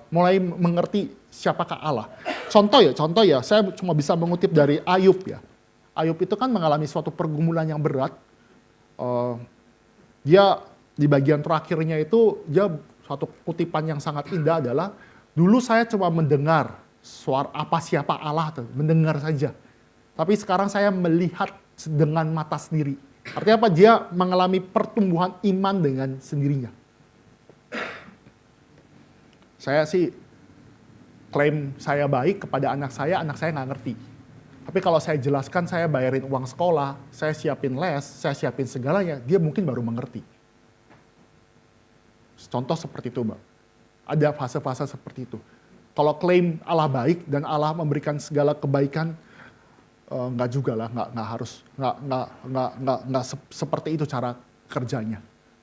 mulai mengerti siapakah Allah. Contoh ya, saya cuma bisa mengutip dari Ayub ya. Ayub itu kan mengalami suatu pergumulan yang berat. Dia di bagian terakhirnya itu dia suatu kutipan yang sangat indah adalah dulu saya cuma mendengar suara siapa Allah tuh, mendengar saja. Tapi sekarang saya melihat dengan mata sendiri. Artinya apa? Dia mengalami pertumbuhan iman dengan sendirinya. Saya sih klaim saya baik kepada anak saya nggak ngerti. Tapi kalau saya jelaskan, saya bayarin uang sekolah, saya siapin les, saya siapin segalanya, dia mungkin baru mengerti. Contoh seperti itu, Mbak. Ada fase-fase seperti itu. Kalau klaim Allah baik dan Allah memberikan segala kebaikan, nggak juga lah, nggak harus, nggak seperti itu cara kerjanya.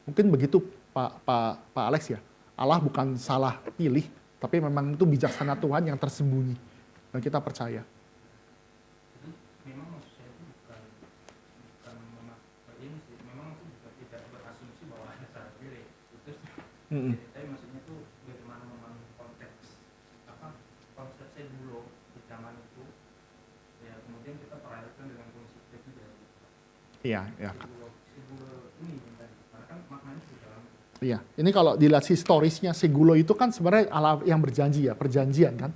Mungkin begitu Pak Alex ya. Allah bukan salah pilih, tapi memang itu bijaksana Tuhan yang tersembunyi dan kita percaya. Memang maksud saya itu bukan ini sih, memang itu juga tidak berasumsi bahwa ada salah pilih. Itu tapi maksudnya itu bagaimana memang konteks konsep segulo di zaman itu, ya kemudian kita perhatikan dengan konsep juga. Iya. Segulo ini karena kan maknanya di dalam. Iya, ini kalau dilihat historisnya segulo itu kan sebenarnya Allah yang berjanji ya, perjanjian kan.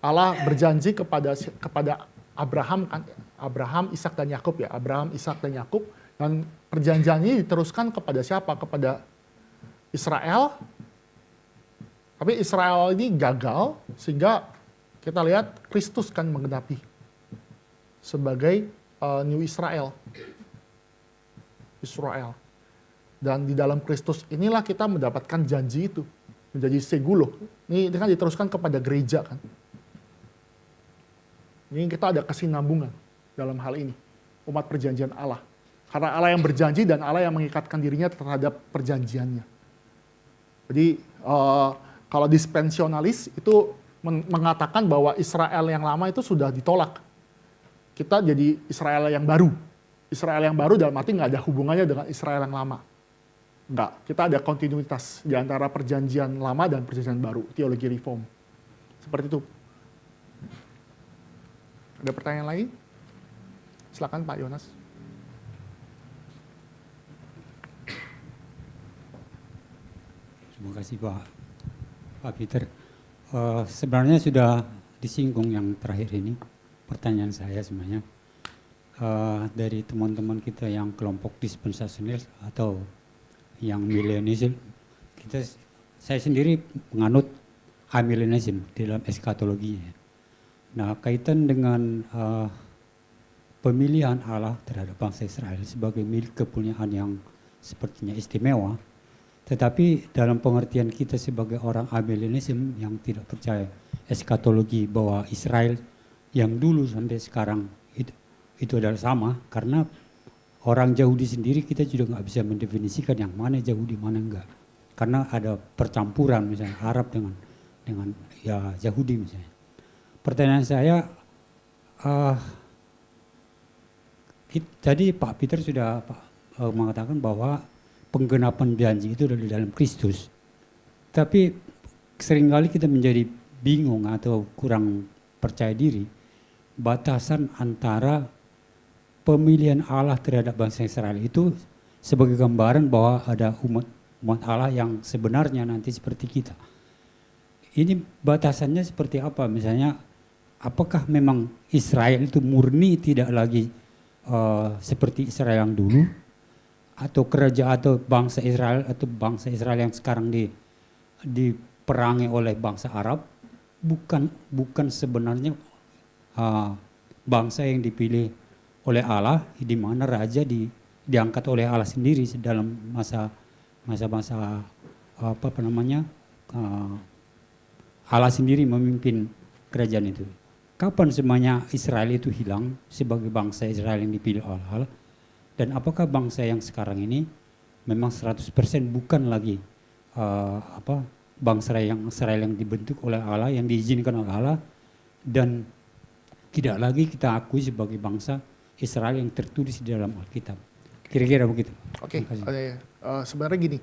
Allah berjanji kepada Abraham kan, Abraham, Ishak dan Yakub ya, Abraham, Ishak dan Yakub, dan perjanjian ini diteruskan kepada siapa? Kepada Israel. Tapi Israel ini gagal sehingga kita lihat Kristus kan menggenapi sebagai New Israel. Dan di dalam Kristus inilah kita mendapatkan janji itu. Menjadi segulo. Ini kan diteruskan kepada gereja kan. Ini kita ada kesinambungan dalam hal ini. Umat perjanjian Allah. Karena Allah yang berjanji dan Allah yang mengikatkan dirinya terhadap perjanjiannya. Jadi kalau dispensionalis itu mengatakan bahwa Israel yang lama itu sudah ditolak. Kita jadi Israel yang baru. Israel yang baru dalam arti nggak ada hubungannya dengan Israel yang lama. Enggak, kita ada kontinuitas di antara perjanjian lama dan perjanjian baru, teologi reform. Seperti itu. Ada pertanyaan lain? Silakan Pak Yonas. Terima kasih Pak Peter. Sebenarnya sudah disinggung yang terakhir ini, pertanyaan saya sebenarnya. Dari teman-teman kita yang kelompok dispensasionalis atau yang milenial, saya sendiri menganut amilenialism dalam eskatologinya. Nah, kaitan dengan pemilihan Allah terhadap bangsa Israel sebagai milik kepunyaan yang sepertinya istimewa, tetapi dalam pengertian kita sebagai orang amilenialism yang tidak percaya eskatologi bahwa Israel yang dulu sampai sekarang itu adalah sama, karena orang Yahudi sendiri kita juga nggak bisa mendefinisikan yang mana Yahudi mana enggak, karena ada percampuran misalnya Arab dengan ya Yahudi misalnya. Pertanyaan saya, tadi Pak Peter sudah mengatakan bahwa penggenapan janji itu dari dalam Kristus, tapi seringkali kita menjadi bingung atau kurang percaya diri batasan antara pemilihan Allah terhadap bangsa Israel itu sebagai gambaran bahwa ada umat Allah yang sebenarnya nanti seperti kita. Ini batasannya seperti apa? Misalnya, apakah memang Israel itu murni tidak lagi seperti Israel yang dulu, atau kerajaan atau bangsa Israel yang sekarang diperangi oleh bangsa Arab bukan sebenarnya bangsa yang dipilih oleh Allah, di mana raja diangkat oleh Allah sendiri dalam masa Allah sendiri memimpin kerajaan itu. Kapan semuanya Israel itu hilang sebagai bangsa Israel yang dipilih oleh Allah? Dan apakah bangsa yang sekarang ini memang 100% bukan lagi bangsa yang Israel yang dibentuk oleh Allah, yang diizinkan oleh Allah, dan tidak lagi kita akui sebagai bangsa Israel yang tertulis di dalam Alkitab. Kira-kira begitu. Oke, sebenarnya gini,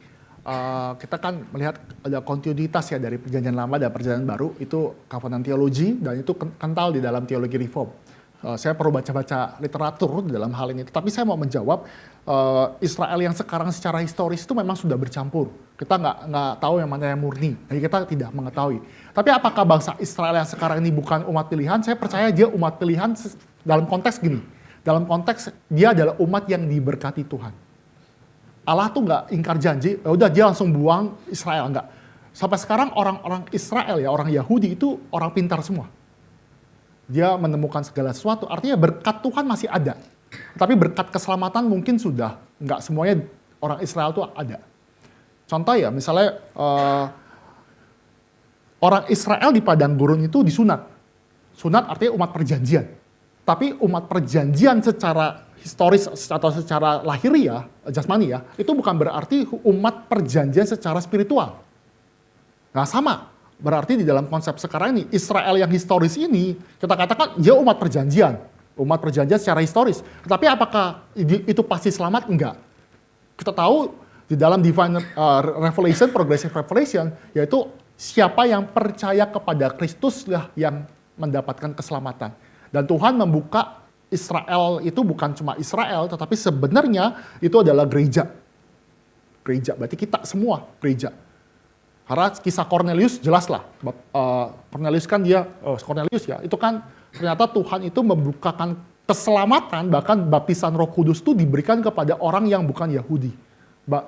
kita kan melihat ada kontinuitas ya dari perjanjian lama dan perjanjian baru, itu covenant theology, dan itu kental di dalam teologi reform. Saya perlu baca-baca literatur dalam hal ini. Tapi saya mau menjawab, Israel yang sekarang secara historis itu memang sudah bercampur. Kita nggak tahu yang mana yang murni. Jadi kita tidak mengetahui. Tapi apakah bangsa Israel yang sekarang ini bukan umat pilihan? Saya percaya dia umat pilihan dalam konteks gini. Dalam konteks dia adalah umat yang diberkati Tuhan. Allah tuh nggak ingkar janji, udah dia langsung buang Israel, nggak. Sampai sekarang orang-orang Israel ya, orang Yahudi itu orang pintar semua. Dia menemukan segala sesuatu, artinya berkat Tuhan masih ada. Tapi berkat keselamatan mungkin sudah, nggak semuanya orang Israel itu ada. Contoh ya, misalnya orang Israel di padang gurun itu disunat. Sunat artinya umat perjanjian. Tapi umat perjanjian secara historis atau secara lahiriah, jasmani ya, itu bukan berarti umat perjanjian secara spiritual. Nah sama, berarti di dalam konsep sekarang ini, Israel yang historis ini, kita katakan dia umat perjanjian secara historis. Tetapi apakah itu pasti selamat? Enggak. Kita tahu di dalam Divine Revelation, Progressive Revelation, yaitu siapa yang percaya kepada Kristus lah yang mendapatkan keselamatan. Dan Tuhan membuka Israel itu bukan cuma Israel, tetapi sebenarnya itu adalah gereja. Gereja, berarti kita semua gereja. Karena kisah Cornelius jelas lah. Cornelius kan Cornelius ya, itu kan ternyata Tuhan itu membukakan keselamatan, bahkan baptisan Roh Kudus itu diberikan kepada orang yang bukan Yahudi.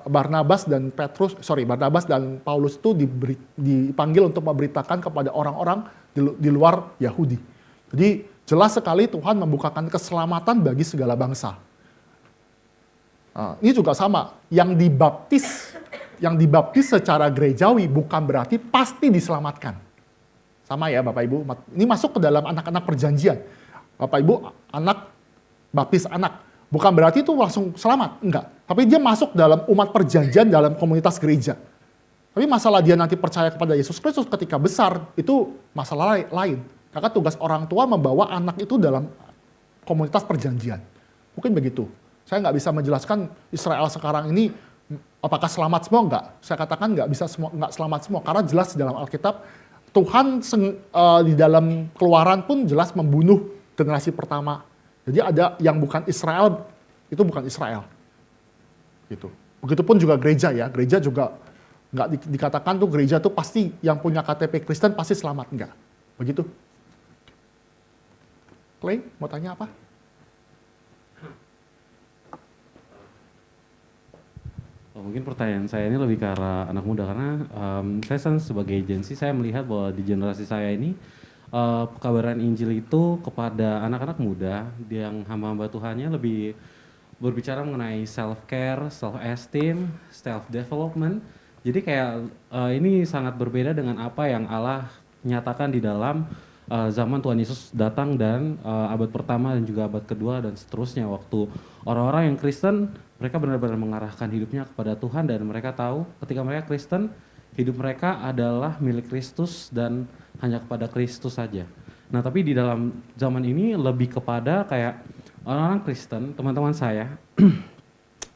Barnabas dan Paulus itu dipanggil untuk memberitakan kepada orang-orang di luar Yahudi. Jadi jelas sekali Tuhan membukakan keselamatan bagi segala bangsa. Ini juga sama, yang dibaptis secara gerejawi bukan berarti pasti diselamatkan. Sama ya Bapak Ibu, ini masuk ke dalam anak-anak perjanjian. Bapak Ibu, anak baptis anak, bukan berarti itu langsung selamat, enggak. Tapi dia masuk dalam umat perjanjian dalam komunitas gereja. Tapi masalah dia nanti percaya kepada Yesus Kristus ketika besar, itu masalah lain. Karena tugas orang tua membawa anak itu dalam komunitas perjanjian. Mungkin begitu. Saya nggak bisa menjelaskan Israel sekarang ini apakah selamat semua? Enggak. Saya katakan nggak selamat semua. Karena jelas di dalam Alkitab, Tuhan di dalam Keluaran pun jelas membunuh generasi pertama. Jadi ada yang bukan Israel, itu bukan Israel. Gitu. Begitupun juga gereja ya. Gereja juga nggak dikatakan tuh gereja tuh pasti yang punya KTP Kristen pasti selamat. Enggak. Begitu. Clay, mau tanya apa? Mungkin pertanyaan saya ini lebih ke arah anak muda karena saya sebagai agensi saya melihat bahwa di generasi saya ini pekabaran Injil itu kepada anak-anak muda yang hamba-hamba Tuhannya lebih berbicara mengenai self-care, self-esteem, self-development. Jadi kayak ini sangat berbeda dengan apa yang Allah nyatakan di dalam zaman Tuhan Yesus datang dan abad pertama dan juga abad kedua dan seterusnya, waktu orang-orang yang Kristen mereka benar-benar mengarahkan hidupnya kepada Tuhan dan mereka tahu ketika mereka Kristen hidup mereka adalah milik Kristus dan hanya kepada Kristus saja. Nah tapi di dalam zaman ini lebih kepada kayak orang-orang Kristen, teman-teman saya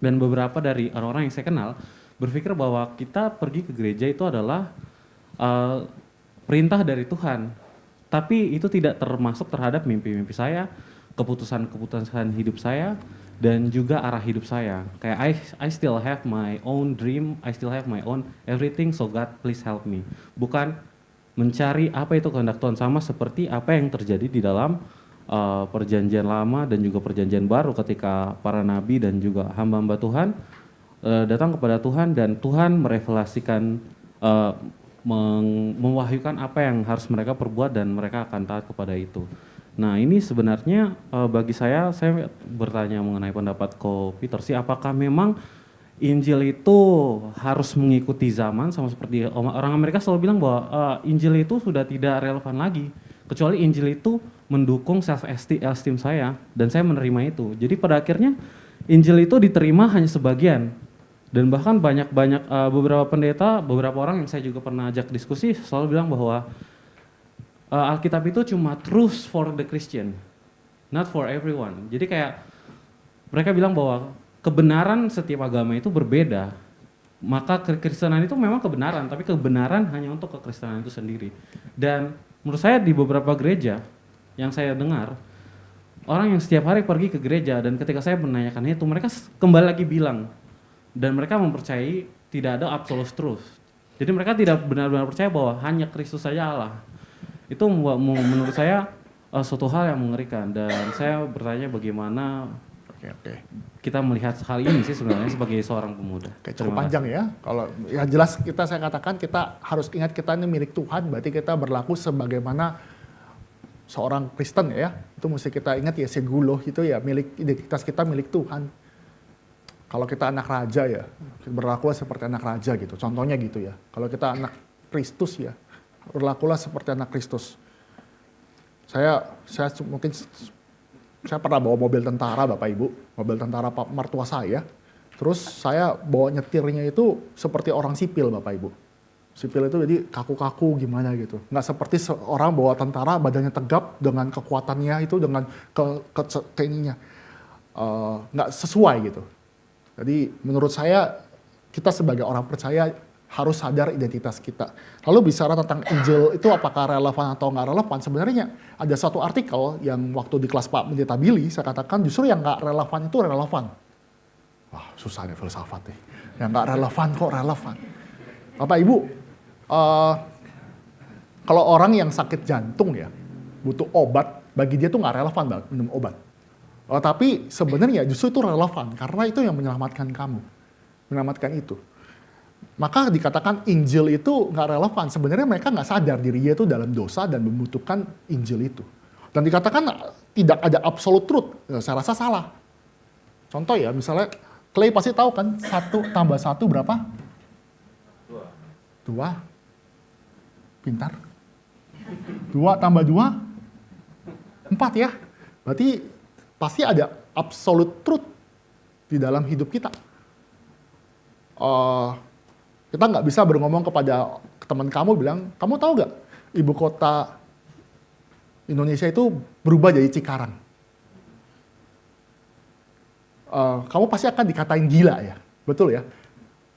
dan beberapa dari orang-orang yang saya kenal berpikir bahwa kita pergi ke gereja itu adalah perintah dari Tuhan. Tapi itu tidak termasuk terhadap mimpi-mimpi saya, keputusan-keputusan hidup saya, dan juga arah hidup saya. Kayak I still have my own dream, I still have my own everything, so God please help me. Bukan mencari apa itu kehendak Tuhan, sama seperti apa yang terjadi di dalam perjanjian lama dan juga perjanjian baru ketika para nabi dan juga hamba-hamba Tuhan datang kepada Tuhan dan Tuhan merevelasikan mewahyukan apa yang harus mereka perbuat dan mereka akan taat kepada itu. Nah ini sebenarnya bagi saya bertanya mengenai pendapat Ko Peter sih, apakah memang Injil itu harus mengikuti zaman sama seperti orang Amerika selalu bilang bahwa Injil itu sudah tidak relevan lagi, kecuali Injil itu mendukung self-esteem saya dan saya menerima itu. Jadi pada akhirnya Injil itu diterima hanya sebagian. Dan bahkan banyak beberapa pendeta, beberapa orang yang saya juga pernah ajak diskusi selalu bilang bahwa Alkitab itu cuma truth for the Christian, not for everyone. Jadi kayak mereka bilang bahwa kebenaran setiap agama itu berbeda. Maka kekristenan itu memang kebenaran, tapi kebenaran hanya untuk kekristenan itu sendiri. Dan menurut saya di beberapa gereja yang saya dengar, orang yang setiap hari pergi ke gereja, dan ketika saya menanyakan itu, mereka kembali lagi bilang, dan mereka mempercayai tidak ada absolute truth. Jadi mereka tidak benar-benar percaya bahwa hanya Kristus saja Allah. Itu menurut saya suatu hal yang mengerikan, dan saya bertanya bagaimana Oke. kita melihat hal ini sih sebenarnya sebagai seorang pemuda. Oke, cukup Terima panjang kasih. ya. Kalau yang jelas saya katakan kita harus ingat kita ini milik Tuhan, berarti kita berlaku sebagaimana seorang Kristen ya. Itu mesti kita ingat ya, segulo itu ya milik, identitas kita milik Tuhan. Kalau kita anak raja ya, berlakulah seperti anak raja gitu. Contohnya gitu ya. Kalau kita anak Kristus ya, berlakulah seperti anak Kristus. Saya pernah bawa mobil tentara Bapak Ibu, mobil tentara mertua saya. Terus saya bawa nyetirnya itu seperti orang sipil Bapak Ibu. Sipil itu jadi kaku-kaku gimana gitu. Nggak seperti seorang bawa tentara badannya tegap dengan kekuatannya itu, dengan ke ininya. Nggak sesuai gitu. Jadi menurut saya kita sebagai orang percaya harus sadar identitas kita. Lalu bicara tentang Injil itu apakah relevan atau nggak relevan, sebenarnya ada satu artikel yang waktu di kelas Pak Pendeta Billy, saya katakan justru yang nggak relevan itu relevan. Wah susah nih filsafat nih. Yang nggak relevan kok relevan. Bapak Ibu, kalau orang yang sakit jantung ya, butuh obat, bagi dia tuh nggak relevan banget minum obat. Tapi sebenarnya justru itu relevan, karena itu yang menyelamatkan kamu. Menyelamatkan itu. Maka dikatakan Injil itu nggak relevan. Sebenarnya mereka nggak sadar dirinya itu dalam dosa dan membutuhkan Injil itu. Dan dikatakan tidak ada absolute truth. Saya rasa salah. Contoh ya, misalnya Clay pasti tahu kan 1 tambah 1 berapa? 2. Pintar. 2 tambah 2? 4 ya. Berarti pasti ada absolute truth di dalam hidup kita. Kita nggak bisa berngomong kepada teman kamu bilang, kamu tahu nggak ibu kota Indonesia itu berubah jadi Cikarang. Kamu pasti akan dikatain gila ya, betul ya.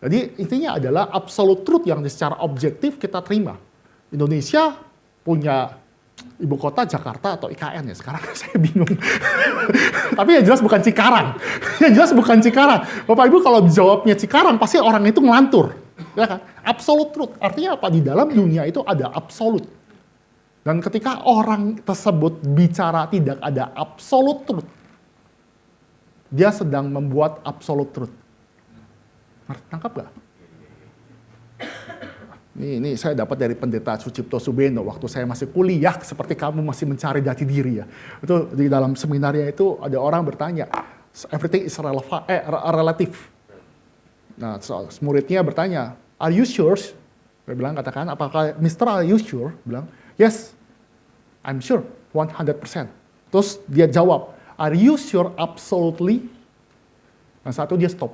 Jadi intinya adalah absolute truth yang secara objektif kita terima. Indonesia punya ibu kota Jakarta atau IKN ya, sekarang saya bingung. Tapi yang jelas bukan Cikarang. Yang jelas bukan Cikarang. Bapak Ibu kalau jawabnya Cikarang pasti orang itu ngelantur. Ya kan? Absolute truth. Artinya apa? Di dalam dunia itu ada absolute. Dan ketika orang tersebut bicara tidak ada absolute truth, dia sedang membuat absolute truth. Tangkap gak? Ini saya dapat dari Pendeta Sucipto Subeno waktu saya masih kuliah, seperti kamu masih mencari jati diri ya. Itu di dalam seminarnya itu ada orang bertanya, everything is relative. Nah, muridnya bertanya, are you sure? Dia bilang, katakan, apakah Mr. Are you sure? Bilang, yes, I'm sure, 100%. Terus dia jawab, are you sure absolutely? Nah, satu dia stop.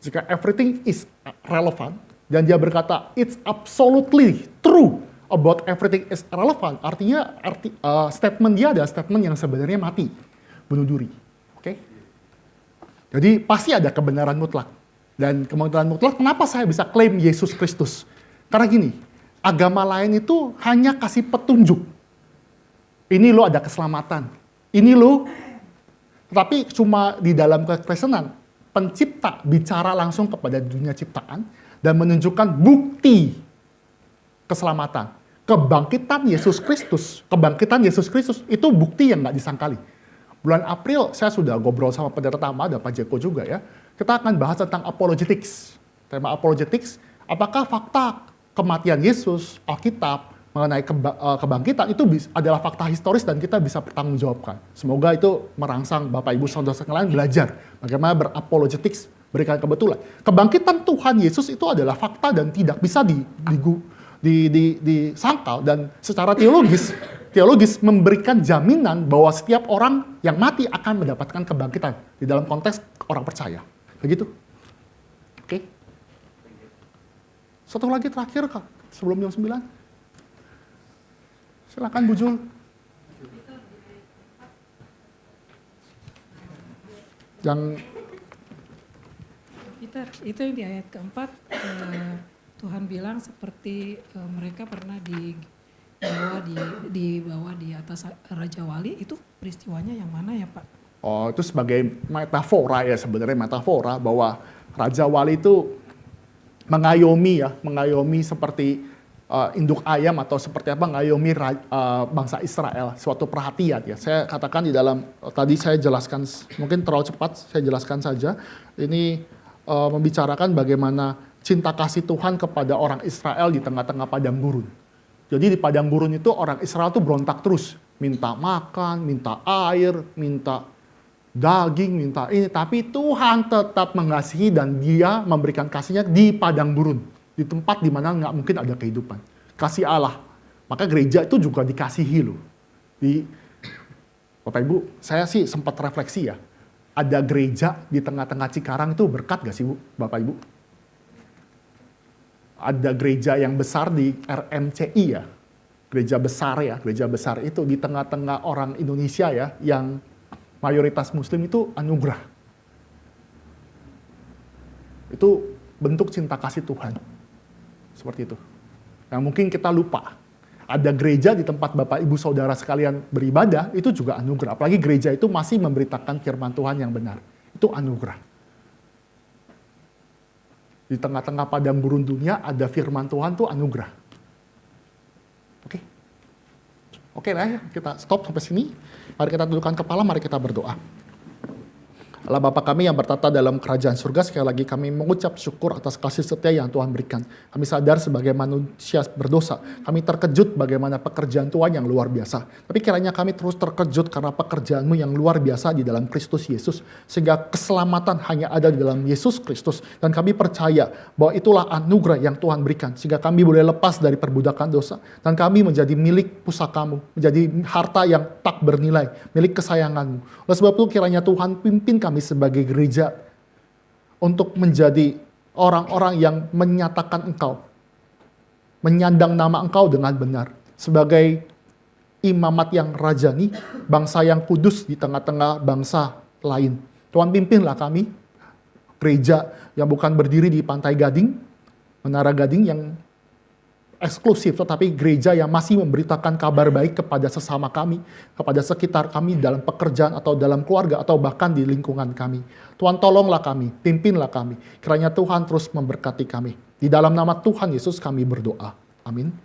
Jika everything is relevant, dan dia berkata, it's absolutely true about everything is relevant, artinya statement dia adalah statement yang sebenarnya mati, bunuh diri. Oke? Jadi pasti ada kebenaran mutlak. Dan kebenaran mutlak, kenapa saya bisa klaim Yesus Kristus? Karena gini, agama lain itu hanya kasih petunjuk. Ini lo ada keselamatan. Ini lo, tapi cuma di dalam kekristenan, pencipta bicara langsung kepada dunia ciptaan dan menunjukkan bukti keselamatan. Kebangkitan Yesus Kristus itu bukti yang nggak disangkali. Bulan April saya sudah ngobrol sama pendeta Tama dan Pak Jeko juga ya. Kita akan bahas tentang apologetics. Tema apologetics, apakah fakta kematian Yesus, Alkitab, mengenai kebangkitan itu adalah fakta historis dan kita bisa bertanggungjawabkan. Semoga itu merangsang Bapak Ibu saudara sekalian belajar bagaimana berapologetics, berikan kebetulan. Kebangkitan Tuhan Yesus itu adalah fakta dan tidak bisa disangkal, dan secara teologis memberikan jaminan bahwa setiap orang yang mati akan mendapatkan kebangkitan di dalam konteks orang percaya. Begitu? Oke. Satu lagi terakhir Kak, sebelum jam 9. Silakan Bu Jul. Yang Peter, itu yang di ayat keempat, Tuhan bilang seperti mereka pernah dibawa di atas Raja Wali, itu peristiwanya yang mana ya Pak? Oh, itu sebagai metafora ya, sebenarnya metafora bahwa Raja Wali itu mengayomi seperti induk ayam atau seperti apa ngayomi bangsa Israel, suatu perhatian ya. Saya katakan di dalam tadi saya jelaskan, mungkin terlalu cepat, saya jelaskan saja. Ini membicarakan bagaimana cinta kasih Tuhan kepada orang Israel di tengah-tengah padang gurun. Jadi di padang gurun itu orang Israel tuh berontak terus, minta makan, minta air, minta daging, minta ini, tapi Tuhan tetap mengasihi dan Dia memberikan kasihnya di padang gurun, di tempat di mana nggak mungkin ada kehidupan. Kasih Allah. Maka gereja itu juga dikasihi loh. Bapak Ibu, saya sih sempat refleksi ya. Ada gereja di tengah-tengah Cikarang itu berkat gak sih Bu, Bapak Ibu? Ada gereja yang besar di RMCI ya. Gereja besar itu di tengah-tengah orang Indonesia ya, yang mayoritas Muslim itu anugerah. Itu bentuk cinta kasih Tuhan. Seperti itu. Nah mungkin kita lupa. Ada gereja di tempat Bapak Ibu Saudara sekalian beribadah, itu juga anugerah. Apalagi gereja itu masih memberitakan firman Tuhan yang benar. Itu anugerah. Di tengah-tengah padang gurun dunia ada firman Tuhan tuh anugerah. Oke lah ya, kita stop sampai sini. Mari kita tundukkan kepala, mari kita berdoa. Allah Bapa kami yang bertata dalam kerajaan surga, sekali lagi kami mengucap syukur atas kasih setia yang Tuhan berikan. Kami sadar sebagai manusia berdosa, kami terkejut bagaimana pekerjaan Tuhan yang luar biasa. Tapi kiranya kami terus terkejut karena pekerjaan-Mu yang luar biasa di dalam Kristus Yesus. Sehingga keselamatan hanya ada di dalam Yesus Kristus. Dan kami percaya bahwa itulah anugerah yang Tuhan berikan. Sehingga kami boleh lepas dari perbudakan dosa. Dan kami menjadi milik pusaka-Mu, menjadi harta yang tak bernilai, milik kesayangan-Mu. Oleh sebab itu kiranya Tuhan pimpin kami sebagai gereja untuk menjadi orang-orang yang menyatakan Engkau, menyandang nama Engkau dengan benar, sebagai imamat yang rajani, bangsa yang kudus di tengah-tengah bangsa lain. Tuhan pimpinlah kami, gereja yang bukan berdiri di Pantai Gading, Menara Gading yang eksklusif, tetapi gereja yang masih memberitakan kabar baik kepada sesama kami, kepada sekitar kami dalam pekerjaan atau dalam keluarga atau bahkan di lingkungan kami. Tuhan tolonglah kami, pimpinlah kami. Kiranya Tuhan terus memberkati kami. Di dalam nama Tuhan Yesus kami berdoa. Amin.